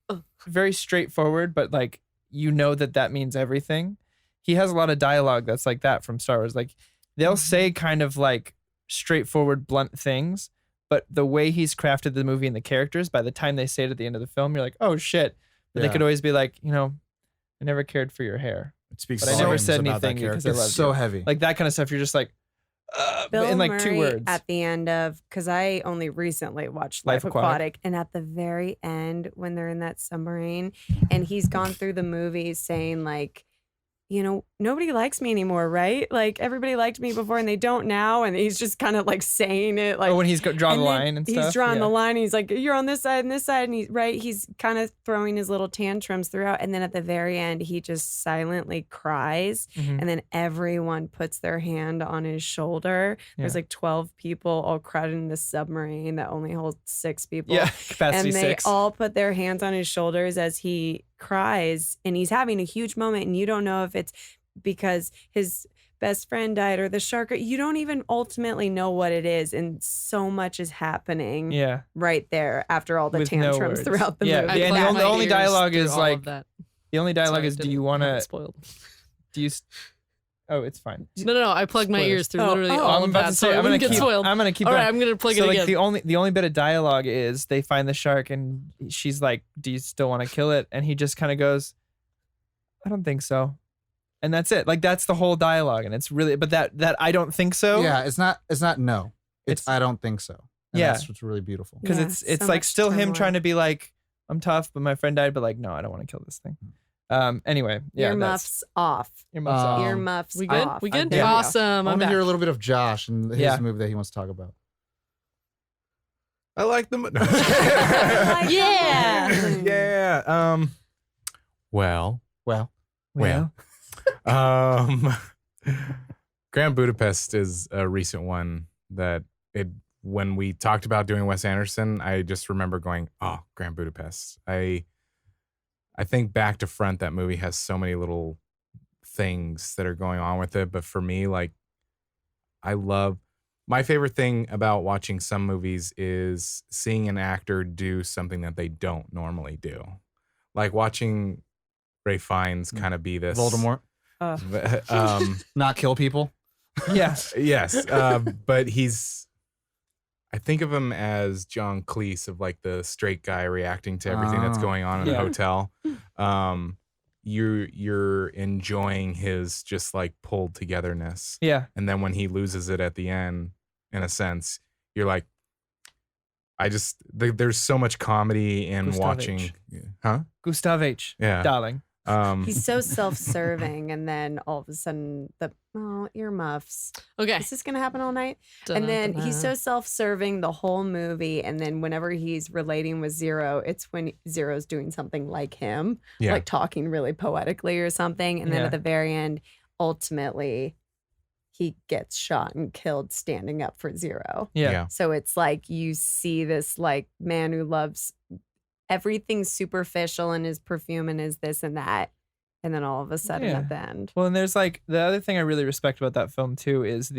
very straightforward, but like you know that means everything. He has a lot of dialogue that's like that from Star Wars. Like they'll say kind of like straightforward, blunt things, but the way he's crafted the movie and the characters, by the time they say it at the end of the film, you're like, oh shit. But they could always be like, I never cared for your hair. It speaks. But I never volumes said about that anything because character. I love It's so you. heavy. Like that kind of stuff. You're just like, Bill in like Murray 2 words. at the end of, because I only recently watched Life Life Aquatic. Aquatic, and at the very end when they're in that submarine and he's gone through the movie saying like, nobody likes me anymore, right? Like everybody liked me before and they don't now, and he's just kind of like saying it like when he's drawn the then line and stuff. He's drawn yeah. the line. And he's like, you're on this side and this side, and he's kind of throwing his little tantrums throughout, and then at the very end he just silently cries, Mhm. and then everyone puts their hand on his shoulder. There's Yeah. like 12 people all crowded in this submarine that only holds 6 people. Yeah, capacity And they 6. all put their hands on his shoulders as he cries, and he's having a huge moment, and you don't know if it's because his best friend died or the shark. You don't even ultimately know what it is, and so much is happening Yeah. right there after all the With no tantrums words. throughout the Yeah, movie. and plugged the my only ears dialogue through is all like of that. the only dialogue Sorry, is do didn't you have want it to spoiled? Oh, it's fine. No. I plugged my Spoilers. ears through Oh, literally oh, all I'm of about that, to so say it I'm gonna wouldn't get keep spoiled. I'm gonna keep All going. right, I'm gonna plug So it like again. the only bit of dialogue is they find the shark and she's like, "Do you still want to kill it?" And he just kind of goes, "I don't think so," and that's it. Like that's the whole dialogue, and it's really, but that I don't think so. Yeah, it's not no. It's I don't think so. And Yeah. that's what's really beautiful. because Yeah, it's so like much still him turmoil. trying to be like, "I'm tough, but my friend died," but like, no, I don't want to kill this thing. Anyway, yeah, Earmuffs off. Earmuffs off. Earmuffs We good? off. We good? Yeah. Awesome. I I'm want to back. hear a little bit of Josh and his Yeah. movie that he wants to talk about. I like them. Yeah. Yeah. Well, Well, Grand Budapest is a recent one that when we talked about doing Wes Anderson, I just remember going, oh, Grand Budapest. I think back to front, that movie has so many little things that are going on with it. But for me, like, my favorite thing about watching some movies is seeing an actor do something that they don't normally do. Like watching Ray Fiennes kind of be this Voldemort, not kill people. Yeah. Yes, but I think of him as John Cleese of like the straight guy reacting to everything that's going on in Yeah. a hotel. You're enjoying his just like pulled togetherness, Yeah. and then when he loses it at the end, in a sense, you're like, there's so much comedy in Gustav watching, H. huh? Gustav H. Yeah. Darling. He's so self-serving, and then all of a sudden earmuffs. Okay. Is this gonna happen all night? And then he's so self-serving the whole movie, and then whenever he's relating with Zero, it's when Zero's doing something like him, Yeah. like talking really poetically or something, and then Yeah. at the very end, ultimately, he gets shot and killed standing up for Zero. Yeah. So it's like you see this like man who loves everything superficial and his perfume and his this and that. And then all of a sudden Yeah. at the end. Well, and there's like the other thing I really respect about that film too is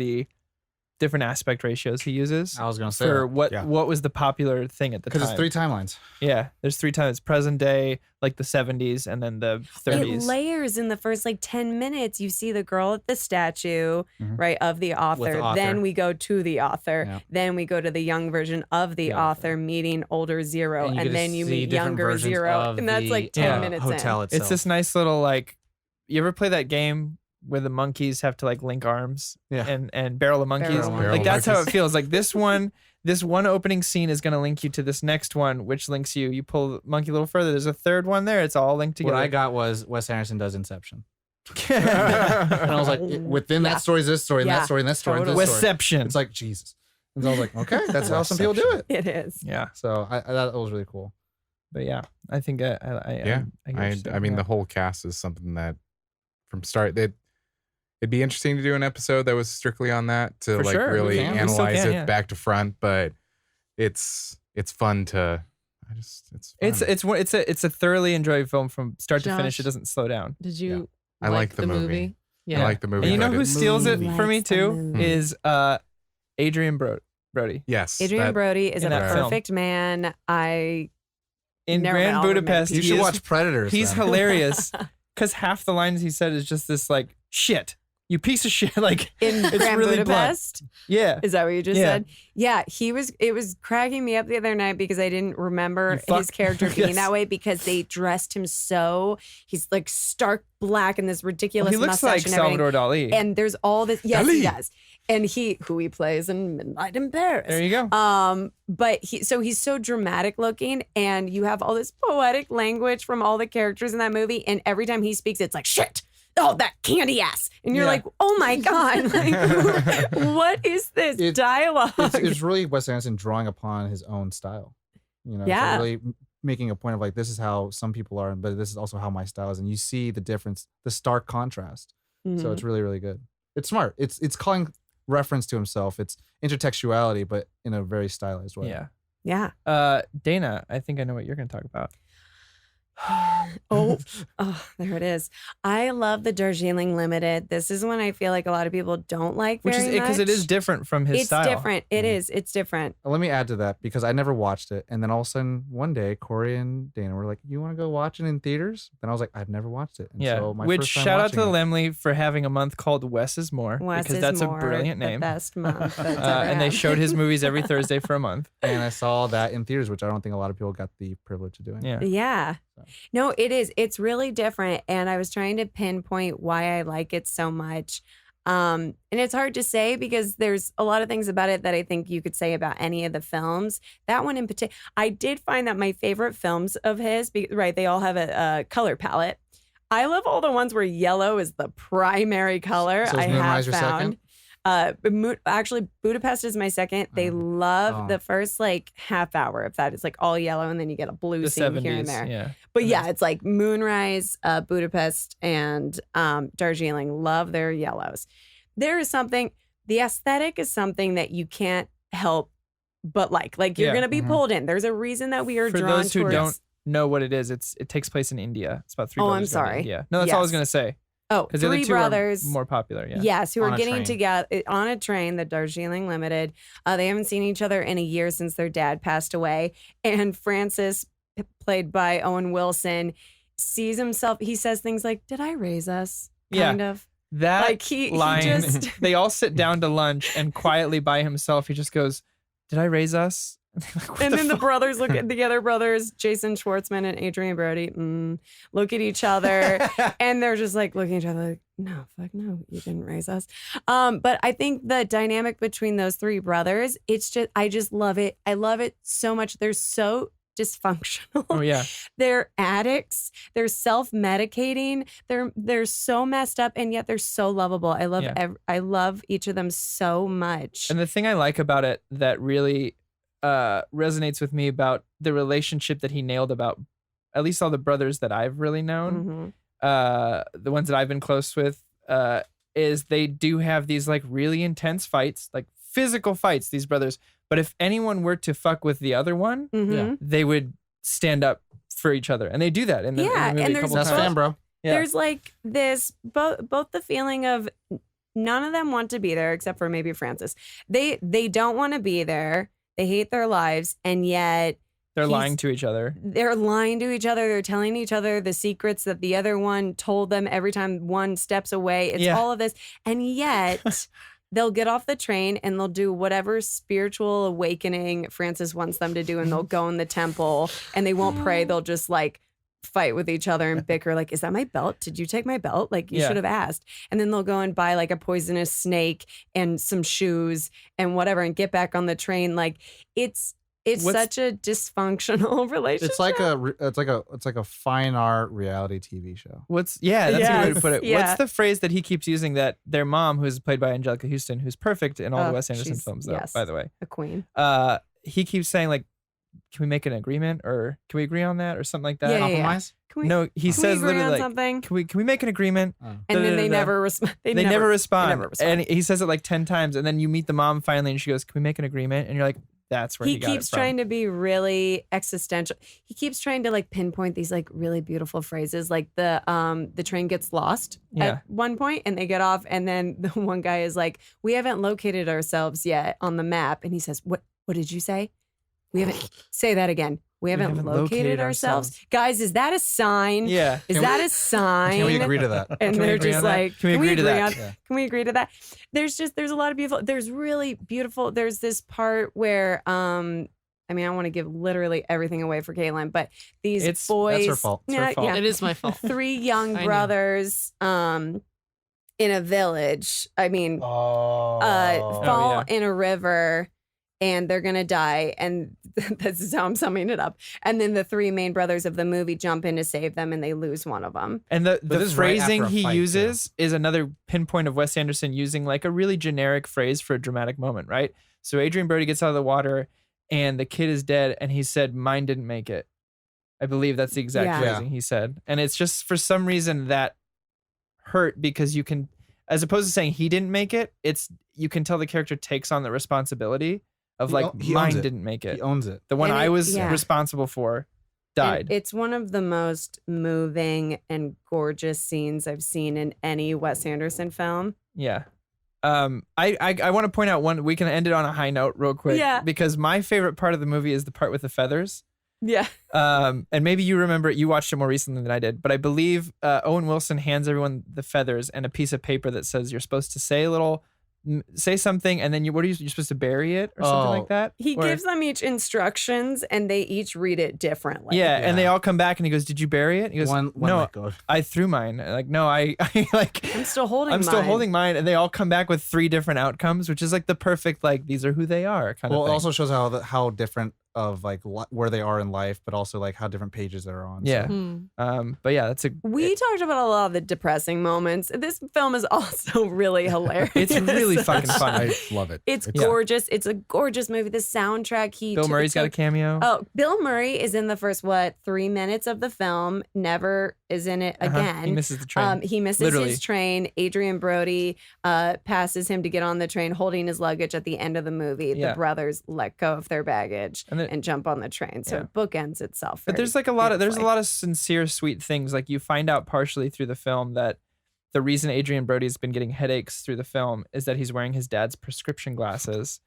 different aspect ratios he uses I was gonna say for that. what was the popular thing at the time. Because it's 3 timelines. Yeah, there's 3 times: present day, like the 70s, and then the 30s. It layers in the first like 10 minutes. You see the girl at the statue, right, of the author. author. Then we go to the author. Yeah. Then we go to the young version of the author meeting older Zero. And you And, get to then you see meet different younger versions Zero. of And that's like 10 minutes hotel in. itself. It's this nice little like, you ever play that game where the monkeys have to like link arms Yeah. and barrel the monkeys? Barrel the Like that's how it monkeys. feels. Like this one opening scene is going to link you to this next one, which links you. You pull the monkey a little further. There's a third one there. It's all linked together. What I got was Wes Anderson does Inception. And I was like, within that story is this story, and that story, and that story, and this story. Wesception. It's like, Jesus. And so I was like, okay, that's how some people do it. It is. Yeah, So that was really cool. but yeah, I think I get what you're saying, I mean, yeah. the whole cast is something that from start it'd be interesting to do an episode that was strictly on that to For like sure, we really can. We still analyze can, it yeah. back to front, but it's fun to. It's fun. It's a thoroughly enjoyable film from start to finish. Josh, It doesn't slow down. Did you I like the movie. Yeah. I like the movie. And you know but who it's- steals it Movie. for me Likes the too movie. is Adrian Brody. Yes, Adrian that- Brody is in a that film. perfect man. In Never Grand met all the Budapest, men. You should watch Predators. he's then. hilarious because half the lines he said is just this like shit, you piece of shit. Like In it's Grand really blunt. Budapest. Yeah, Is that what you just Yeah. said? Yeah, it was cracking me up the other night because I didn't remember You fuck. his character being Yes. that way because they dressed him he's like stark black and this ridiculous he looks mustache like and everything. Salvador Dali. And there's all this, yes, he Dali. does. And who he plays in Midnight in Paris. There you go. But he's so dramatic looking, and you have all this poetic language from all the characters in that movie, and every time he speaks, it's like shit. Oh, that candy ass, and you're Yeah. like, oh my god, like, what is this dialogue? It's really Wes Anderson drawing upon his own style. You know, Yeah. so really making a point of like, this is how some people are, but this is also how my style is. And you see the difference, the stark contrast. So Mhm. it's really, really good. It's smart. It's calling reference to himself. It's intertextuality, but in a very stylized way. Yeah. Yeah. Dana, I think I know what you're going to talk about. Oh, there it is. I love the Darjeeling Limited. This is one I feel like a lot of people don't like Which is very much. because it is different from his It's style. different. It is. It's different. Let me add to that because I never watched it. And then all of a sudden, one day, Corey and Dana were like, you want to go watch it in theaters? Then I was like, I've never watched it. And Yeah. so my Which first time shout out to the watching Lemley for having a month called Wes is More Wes because is that's more a brilliant the name. best month. That's ever And they had. showed his movies every Thursday for a month. it, and I saw that in theaters, which I don't think a lot of people got the privilege of doing. Yeah. Yeah. So. No, it is. It's really different. And I was trying to pinpoint why I like it so much. And it's hard to say because there's a lot of things about it that I think you could say about any of the films. That one in particular, I did find that my favorite films of his, right, they all have a color palette. I love all the ones where yellow is the primary color. So is I Moonrise have your found. second? Actually, Budapest is my second. They love the first like half hour of that. It's like all yellow, and then you get a blue The scene 70s. here and there. Yeah. But yeah, it's like Moonrise, Budapest, and Darjeeling. Love their yellows. There is something, the aesthetic is something that you can't help but like. Like you're Yeah. going to be pulled in. There's a reason that we are For drawn those who towards. don't know what it is, it takes place in India. It's about 3 Oh, brothers. I'm going to sorry. India. No, that's all I was Yes. going to say. Oh, Because the other three two brothers. are more popular. Yeah. Yes, who On are a getting train. together on a train, the Darjeeling Limited. They haven't seen each other in a year since their dad passed away. And Francis, played by Owen Wilson, sees himself. He says things like, "Did I raise us?" Yeah. Kind of. That Like he line, just. they all sit down to lunch and quietly by himself, he just goes, "Did I raise us?" Like, what And then the fuck? brothers look at the other brothers, Jason Schwartzman and Adrian Brody, look at each other, and they're just like looking at each other like, no, fuck no, you didn't raise us. But I think the dynamic between those three brothers, I just love it. I love it so much. They're so dysfunctional. Oh yeah. They're addicts. They're self-medicating. They're so messed up, and yet they're so lovable. I love I love each of them so much. And the thing I like about it that really resonates with me about the relationship that he nailed about at least all the brothers that I've really known, the ones that I've been close with, is they do have these like really intense fights, like physical fights, these brothers. But if anyone were to fuck with the other one, Mhm. they would stand up for each other. And they do that in the, Yeah, in the movie and a couple That's times. fan, bro. Yeah. There's like this both the feeling of none of them want to be there except for maybe Francis. They don't want to be there. They hate their lives, and yet They're lying to each other. They're lying to each other. They're telling each other the secrets that the other one told them every time one steps away. It's all of this. And yet they'll get off the train and they'll do whatever spiritual awakening Francis wants them to do. And they'll go in the temple and they won't pray. They'll just like fight with each other and bicker. Like, is that my belt? Did you take my belt? Like, you should have asked. And then they'll go and buy like a poisonous snake and some shoes and whatever and get back on the train. Like, it's such a dysfunctional relationship. It's like a fine art reality TV show. That's a good way to put it. Yeah. What's the phrase that he keeps using that their mom, who's played by Angelica Houston, who's perfect in all the Wes Anderson films, though, by the way. A queen. He keeps saying, like, can we make an agreement or can we agree on that or something like that? Yeah, Compromise? No, he says we agree literally on like, something? can we make an agreement? And then they never respond. They never respond. And he says it like 10 times. And then you meet the mom finally and she goes, can we make an agreement? And you're like, that's where he got keeps it from. trying to be really existential. He keeps trying to like pinpoint these like really beautiful phrases. Like the train gets lost at one point and they get off, and then the one guy is like, we haven't located ourselves yet on the map. And he says, what did you say? We haven't say that again. We haven't located ourselves. Guys, is that a sign? Yeah. Is that a sign? Can we agree to that? And they're just like, can we agree to that? Can we agree to that? There's a lot of beautiful, there's really beautiful, there's this part where, I mean, I want to give literally everything away for Caitlin, but these boys. That's her fault. It's her fault. Yeah. It is my fault. 3 young brothers, in a village, fall in a river. And they're going to die. And this is how I'm summing it up. And then the 3 main brothers of the movie jump in to save them and they lose one of them. And the this is right phrasing after a he fight, uses is another pinpoint of Wes Anderson using like a really generic phrase for a dramatic moment, right? So Adrian Brody gets out of the water and the kid is dead. And he said, mine didn't make it. I believe that's the exact phrasing he said. And it's just for some reason that hurt because you can, as opposed to saying he didn't make it, you can tell the character takes on the responsibility of like, mine didn't make it. He owns it. The one I was responsible for died. And it's one of the most moving and gorgeous scenes I've seen in any Wes Anderson film. Yeah. I want to point out one, we can end it on a high note real quick. Yeah. Because my favorite part of the movie is the part with the feathers. Yeah. And maybe you remember it, you watched it more recently than I did, but I believe Owen Wilson hands everyone the feathers and a piece of paper that says you're supposed to say something, and then you're supposed to bury it or something like that. He gives them each instructions, and they each read it differently. Yeah, and they all come back, and he goes, "Did you bury it?" He goes, "No, I threw mine." Like, no, I like. I'm still holding mine, and they all come back with 3 different outcomes, which is like the perfect like these are who they are kind of thing. It also shows how different of like where they are in life, but also like how different pages they're on. Yeah. But yeah, we talked about a lot of the depressing moments. This film is also really hilarious. It's really fucking fun. I love it. It's gorgeous. It's a gorgeous movie. The soundtrack. Bill Murray's got a cameo. Oh, Bill Murray is in the first 3 minutes of the film. Never is in it again. He misses the train. He misses his train. Adrian Brody passes him to get on the train, holding his luggage at the end of the movie. The brothers let go of their baggage and jump on the train. So it bookends itself. But there's like a lot of sincere, sweet things. Like you find out partially through the film that the reason Adrian Brody's been getting headaches through the film is that he's wearing his dad's prescription glasses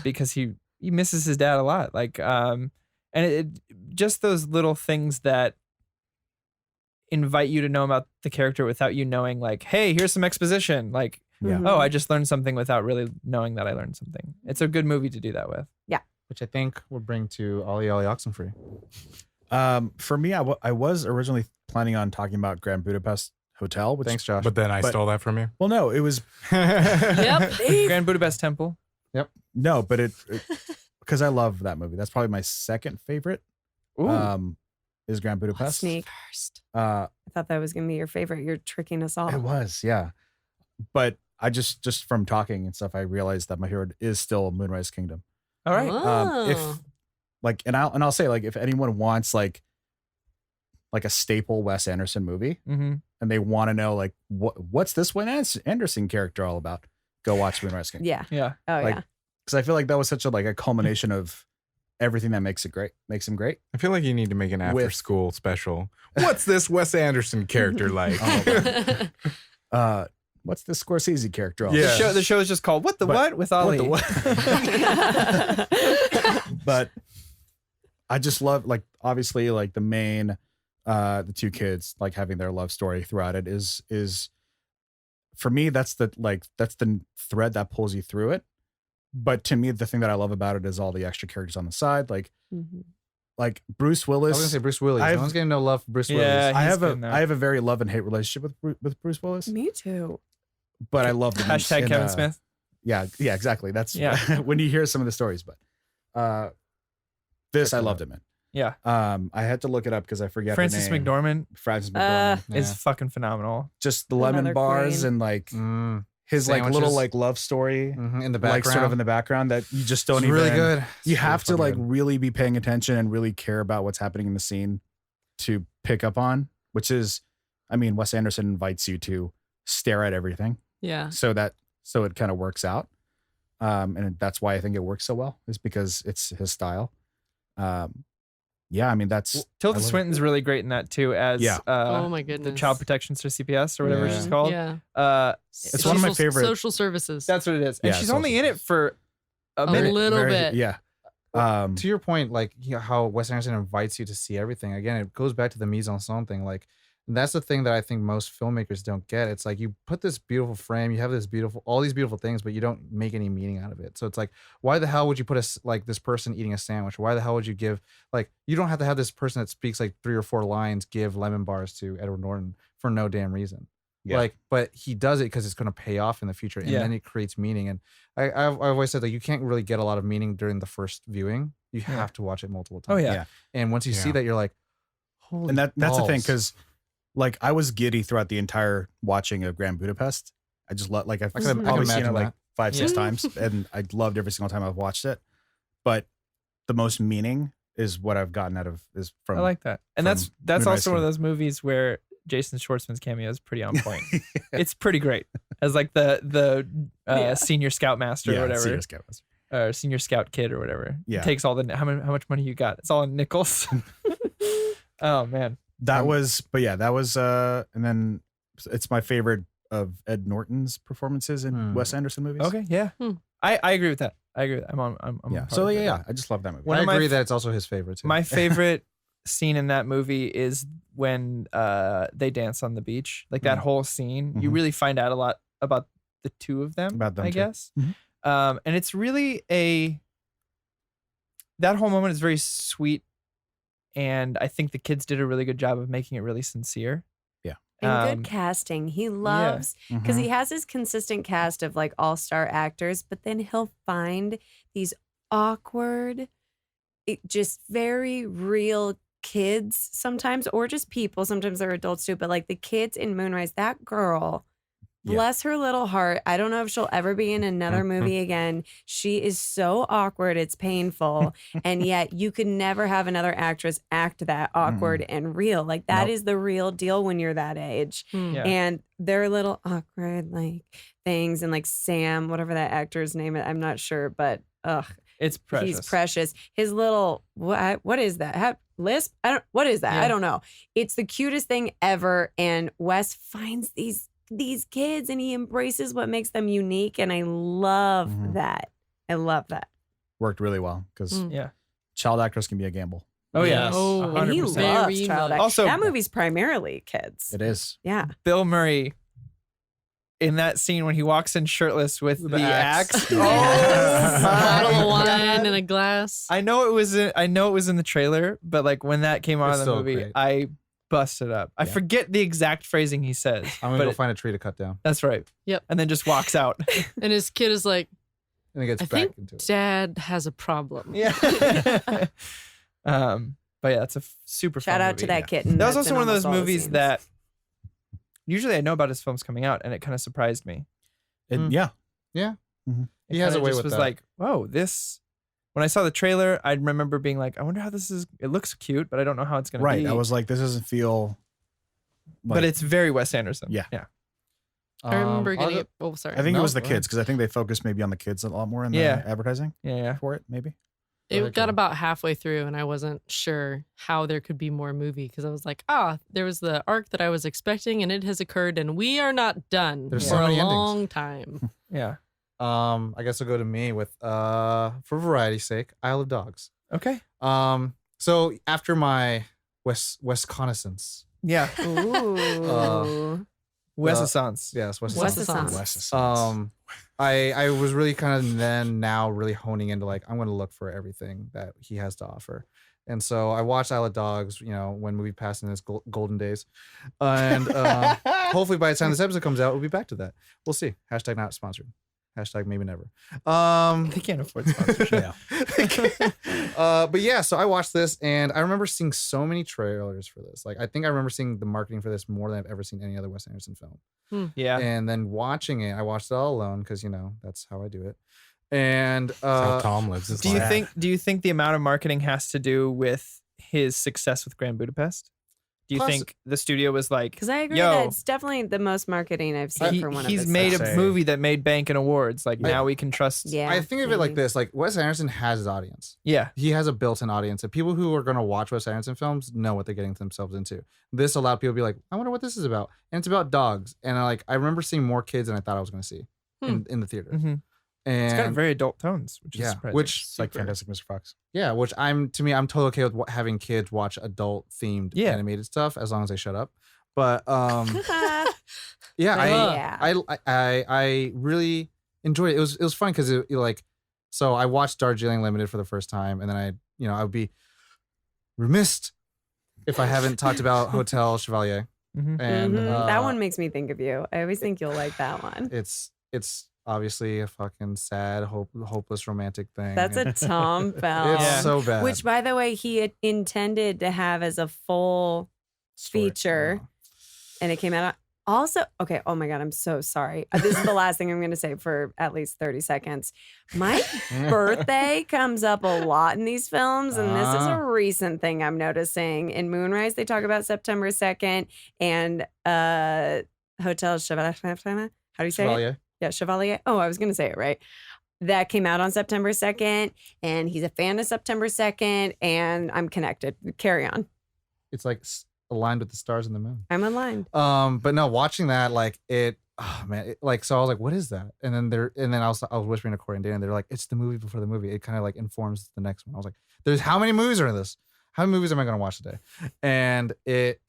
because he misses his dad a lot. Like, and it just those little things that invite you to know about the character without you knowing, like, hey, here's some exposition. Like, oh, I just learned something without really knowing that I learned something. It's a good movie to do that with. Yeah. Which I think will bring to Ollie Oxenfree. For me, I was originally planning on talking about Grand Budapest Hotel. Thanks, Josh. But then I stole that from you. Well, no, it was Grand Budapest Temple. Yep. No, but it because I love that movie. That's probably my second favorite. Ooh. Is Grand Budapest. Sneak. I thought that was gonna be your favorite. You're tricking us all. It was, yeah. But I just from talking and stuff, I realized that my hero is still Moonrise Kingdom. All right. If like, and I'll say, like, if anyone wants like a staple Wes Anderson movie, and they want to know like what's this Wes Anderson character all about, go watch Moonrise Kingdom. Yeah. Oh like, because I feel like that was such a culmination of everything that makes him great. I feel like you need to make an after school special. What's this Wes Anderson character like? what's this Scorsese character? all Yeah. about?" The show is just called What the But- What with Ali. What the what? But I just love, like, obviously, like the main, the two kids, like having their love story throughout it is for me, that's the thread that pulls you through it. But to me, the thing that I love about it is all the extra characters on the side, like Bruce I was Willis. gonna say Bruce Willis. I've- No one's getting no love for Bruce Yeah. Willis. I he's have good in that. I have a very love and hate relationship with Bruce Willis, Me too. but I love him. Hashtag in, Kevin Smith. Yeah, exactly. That's Yeah. when you hear some of the stories, but this I loved him in. Yeah. I had to look it up because I forget Frances her name. McDormand Frances McDormand. is fucking phenomenal. Just the lemon Another bars queen. and like Mm, his like little Sandwiches. like love story, in the background. like sort of in the background that you just don't It's even. really good. It's You really have to fucking like good. really be paying attention and really care about what's happening in the scene to pick up on, which is, I mean, Wes Anderson invites you to stare at everything, Yeah. so it kind of works out, and that's why I think it works so well, is because it's his style. Yeah, I mean that's Tilda I love it. Swinton's really great in that too, as Yeah. Oh my the goodness. Child Protection for CPS or whatever Yeah. she's called. Yeah. It's one of my favorite- social services. That's what it is. And Yeah, she's social only in it for a a minute. little bit. Yeah. To your point, like how Wes Anderson invites you to see everything. Again, it goes back to the mise en scène thing. Like that's the thing that I think most filmmakers don't get. It's like you put this beautiful frame, you have all these beautiful things, but you don't make any meaning out of it. So it's like, why the hell would you put this person eating a sandwich? Why the hell would you give, like, you don't have to have this person that speaks like 3 or 4 lines give lemon bars to Edward Norton for no damn reason. Yeah. Like, but he does it because it's going to pay off in the future, and Yeah. then it creates meaning. And I've always said that you can't really get a lot of meaning during the first viewing. You Yeah. have to watch it multiple Oh times. yeah. Yeah. And once you see Yeah. that, you're like, holy And that's the thing, balls. because like I was giddy throughout the entire watching of Grand Budapest. I just love, like I've I can probably seen it imagine like that. 5-6 Yeah. times, and I loved every single time I've watched it. But the most meaning is what I've gotten out of is from I like that. And that's from that's Moonrise also one of Kingdom. those movies where Jason Schwartzman's cameo is pretty on point. It's pretty great. As like the Yeah. senior scoutmaster or whatever. Senior Scout Master. Or senior scout kid or whatever. Yeah. Takes all the how much money you got. It's all in nickels. Oh man. That was, but yeah, that was, and then it's my favorite of Ed Norton's performances in Wes Anderson movies. Okay, yeah. Hmm. I agree with that. I agree with that. I'm on Yeah. part So of it. yeah, I just love that movie. One I of my agree f- that it's also his favorite too. My favorite scene in that movie is when they dance on the beach. Like that whole scene. You Mhm. really find out a lot about the two of them, About them I too. guess. Mhm. And it's really that whole moment is very sweet. And I think the kids did a really good job of making it really sincere. And Um, good casting. He loves because Mhm. he has his consistent cast of like all-star actors, but then he'll find these awkward, just very real kids sometimes, or just people. Sometimes they're adults too, but like the kids in Moonrise, that girl, Yeah. bless her little heart. I don't know if she'll ever be in another movie again. She is so awkward, it's painful. And yet you could never have another actress act that awkward and real. Like that Nope. is the real deal when you're that age. Hmm. Yeah. And their little awkward like things and like Sam, whatever that actor's name is, I'm not sure, but It's precious. he's precious. His little what is that? Lisp? What is that? Yeah. I don't know. It's the cutest thing ever. And Wes finds these kids and he embraces what makes them unique. And I love Mhm. that. I love that. Worked really well because Mm. Yeah. child actors can be a gamble. Oh yeah. Yes. Oh, And he 100%. loves Very child much. actors. Also- that movie's primarily kids. It is. Yeah. Bill Murray in that scene when he walks in shirtless with the axe. Yes. Oh, Bottle my of wine God. and a glass. I know it was in the trailer, but like when that came out It's in the so movie, great. I busted up. I Yeah. forget the exact phrasing he says. I'm gonna but go it- find a tree to cut down, that's right. Yep. And then just walks out. And his kid is like, and it gets I back think into it. Dad has a problem. Yeah. But yeah, it's a super Shout fun out movie. to that Yeah. kitten. That was that's also in one of those almost all the movies scenes. that usually I know about his films coming out, and it kind of surprised me. And yeah. It He has kinda a way just with was that. like, whoa, this. When I saw the trailer, I remember being like, I wonder how this is. It looks cute, but I don't know how it's gonna Right. be. I was like, this doesn't feel. Like, but it's very Wes Anderson. Yeah. Yeah. I remember I'll getting go- it. Oh, sorry. I think it No, was the go ahead. kids because I think they focus maybe on the kids a lot more in the Yeah. advertising Yeah. for it. Maybe. It ahead, got Kelly. about halfway through, and I wasn't sure how there could be more movie because I was like, there was the arc that I was expecting, and it has occurred, and we are not done There's for so a many endings. long time. Yeah. I guess I'll go to me with for variety's sake, Isle of Dogs. Okay. So after my Westconnaissance, Yeah. Ooh. Wessence. yes, Westconnaissance. I was really kind of now really honing into like I'm going to look for everything that he has to offer, and so I watched Isle of Dogs, when movie passed in its golden days, and hopefully by the time this episode comes out, we'll be back to that. We'll see. Hashtag not sponsored. Hashtag maybe never. They can't afford sponsorship. But yeah, so I watched this and I remember seeing so many trailers for this. Like I think I remember seeing the marketing for this more than I've ever seen any other Wes Anderson film. Yeah. And then watching it, I watched it all alone because that's how I do it. And That's how Tom lives his Do you life. think the amount of marketing has to do with his success with Grand Budapest? Do you think the studio was like, Because I agree Yo, that it's definitely the most marketing I've seen for one of he's his made films. a movie that made bank and awards. Like now we can trust. Yeah, I think of it like maybe. this: like Wes Anderson has his audience. Yeah. He has a built-in audience, and people who are going to watch Wes Anderson films know what they're getting themselves into. This allowed people to be like, "I wonder what this is about," and it's about dogs. And I remember seeing more kids than I thought I was going to see in the theater. Mhm. And It's got very adult tones, which is yeah, surprising. which It's like Fantastic Mr. Fox. yeah, which I'm totally okay with having kids watch adult-themed Yeah. animated stuff as long as they shut up. But yeah, Yeah. I really enjoyed it. It was fun because so I watched Darjeeling Limited for the first time, and then I would be remiss if I haven't talked about Hotel Chevalier. Mhm. And that one makes me think of you. I always think you'll like that one. it's obviously a fucking sad, hopeless romantic thing. That's and a Tom film. it's so bad. Which, by the way, he had intended to have as a full Story. feature, and it came out. Also, okay, oh my God, I'm so sorry. This is the last thing I'm going to say for at least 30 seconds. My birthday comes up a lot in these films, and this is a recent thing I'm noticing. In Moonrise, they talk about September 2nd, and Hotel Chevalier. How do you say it? Chevalier. Yeah, Chevalier. Oh, I was going to say it right. That came out on September 2nd, and he's a fan of September 2nd, and I'm connected. Carry on. It's like aligned with the stars and the moon. I'm aligned. But no, watching that, like it, oh man, so I was like, what is that? And then I was whispering to Corey and Dan, and they're like, it's the movie before the movie. It kind of like informs the next one. I was like, there's how many movies are in this? How many movies am I going to watch today? And it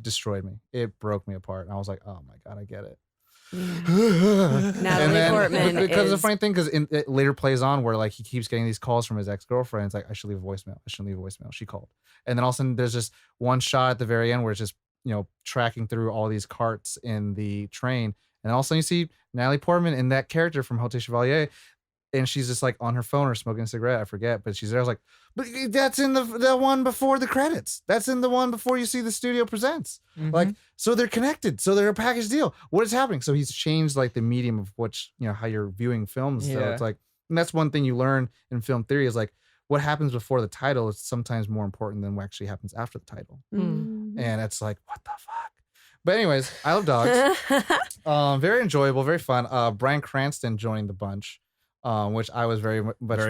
destroyed me. It broke me apart. And I was like, oh my God, I get it. Natalie Portman because is the funny thing, because it later plays on where like he keeps getting these calls from his ex-girlfriend. It's like, I should leave a voicemail. I shouldn't leave a voicemail. She called. And then all of a sudden there's just one shot at the very end where it's just, tracking through all these carts in the train. And all of a sudden you see Natalie Portman in that character from Hotel Chevalier. And she's just like on her phone or smoking a cigarette. I forget, but she's there. I was like, but that's in the one before the credits. That's in the one before you see the studio presents. Mhm. Like, so they're connected. So they're a package deal. What is happening? So he's changed like the medium of which, how you're viewing films. So Yeah. it's like, and that's one thing you learn in film theory is like what happens before the title is sometimes more important than what actually happens after the title. Mm. And it's like, what the fuck? But anyways, I love dogs. Very enjoyable, very fun. Bryan Cranston joining the bunch. Which I was very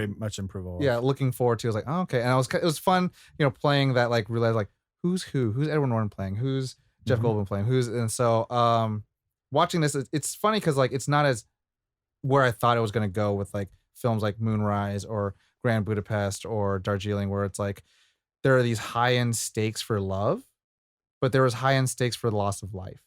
much improvable. yeah, looking forward to. I was like, oh, okay, and it was fun, playing that like realize like who's Edward Norton playing, who's Jeff Goldblum playing, and so watching this, it's funny because like it's not as where I thought it was gonna go with like films like Moonrise or Grand Budapest or Darjeeling, where it's like there are these high end stakes for love, but there was high end stakes for the loss of life.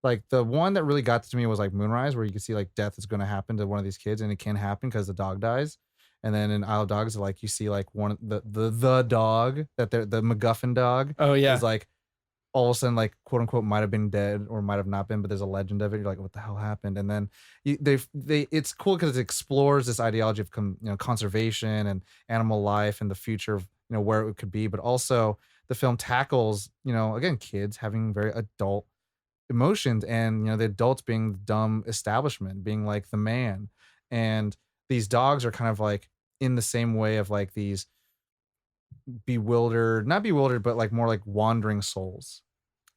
Like the one that really got to me was like Moonrise, where you can see like death is going to happen to one of these kids, and it can happen because the dog dies. And then in Isle of Dogs, like you see like one the dog that the MacGuffin dog Oh yeah. is like all of a sudden like quote unquote might have been dead or might have not been, but there's a legend of it. You're like, what the hell happened? And then it's cool because it explores this ideology of conservation and animal life and the future of where it could be, but also the film tackles again kids having very adult emotions and the adults being the dumb establishment, being like the man, and these dogs are kind of like in the same way of like these not bewildered but like more like wandering souls,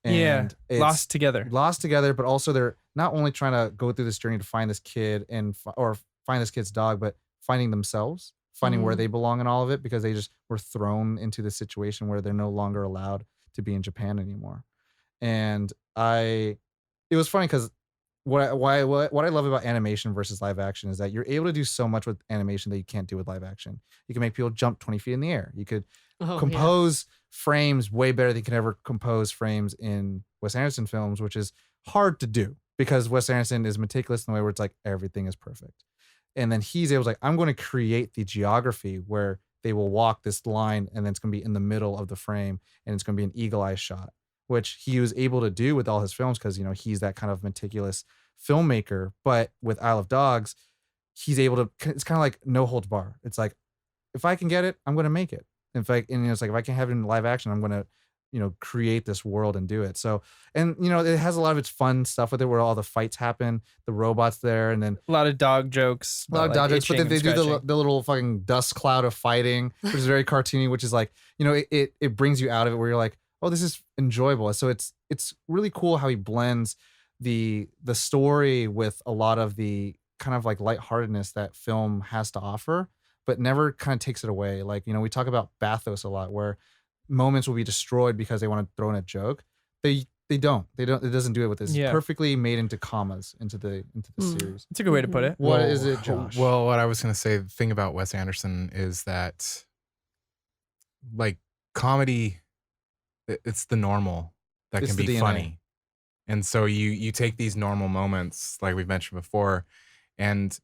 and Yeah. it's Lost together. but also they're not only trying to go through this journey to find this kid or find this kid's dog, but finding themselves finding where Mhm. they belong in all of it, because they just were thrown into the situation where they're no longer allowed to be in Japan anymore. And it was funny because what I love about animation versus live action is that you're able to do so much with animation that you can't do with live action. You can make people jump 20 feet in the air. You could Oh, compose frames way better than you can ever compose frames in Wes Anderson films, which is hard to do because Wes Anderson is meticulous in the way where it's like everything is perfect. And then he's able to like, I'm going to create the geography where they will walk this line and then it's going to be in the middle of the frame and it's going to be an eagle eye shot, which he was able to do with all his films because, you know, he's that kind of meticulous filmmaker. But with Isle of Dogs, he's able to, it's kind of like no holds bar. It's like, if I can get it, I'm going to make it. In fact, and it's like, if I can have it in live action, I'm going to, you know, create this world and do it. So, and, you know, it has a lot of its fun stuff with it where all the fights happen, the robots there, and then A lot of dog jokes. a lot of about, like, dodges, but then they itching and do scratching. the little fucking dust cloud of fighting, which is very cartoony, which is like, you know, it brings you out of it where you're like, oh, this is enjoyable. So it's really cool how he blends the story with a lot of the kind of like lightheartedness that film has to offer, but never kind of takes it away. Like, you know, we talk about bathos a lot where moments will be destroyed because they want to throw in a joke. They don't. It doesn't do it with this. Yeah. It's perfectly made into commas into the series. It's a good way to put it. What is it, Josh? Well, what I was going to say, the thing about Wes Anderson is that, like, comedy, it's the normal that It's can the be DNA. funny. And so you take these normal moments, like we've mentioned before, and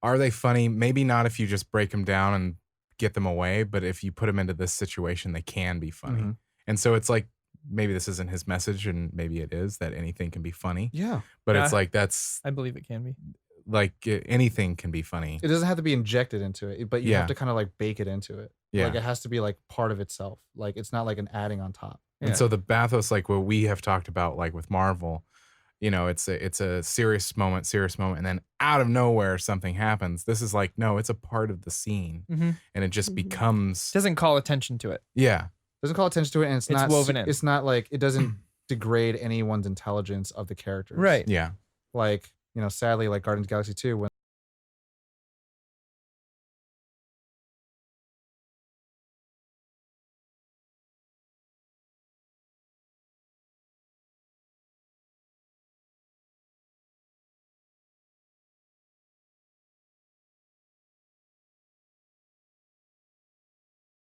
are they funny? Maybe not if you just break them down and get them away, but if you put them into this situation, they can be funny. Mhm. And so it's like, maybe this isn't his message, and maybe it is, that anything can be funny. Yeah. But it's Yeah. like, that's I believe it can be. like anything can be funny. It doesn't have to be injected into it, but you Yeah. have to kind of like bake it into it. Yeah. Like it has to be like part of itself. Like it's not like an adding on top. And so the bathos, like what we have talked about, like with Marvel, you know, it's a serious moment, and then out of nowhere something happens. This is like, no, it's a part of the scene, Mhm. and it just Mhm. becomes, Doesn't call attention to it. yeah, Doesn't call attention to it, and it's not woven in. It's not like it doesn't degrade anyone's intelligence of the characters. Right. yeah, Like, you know, sadly, like Guardians of the Galaxy 2,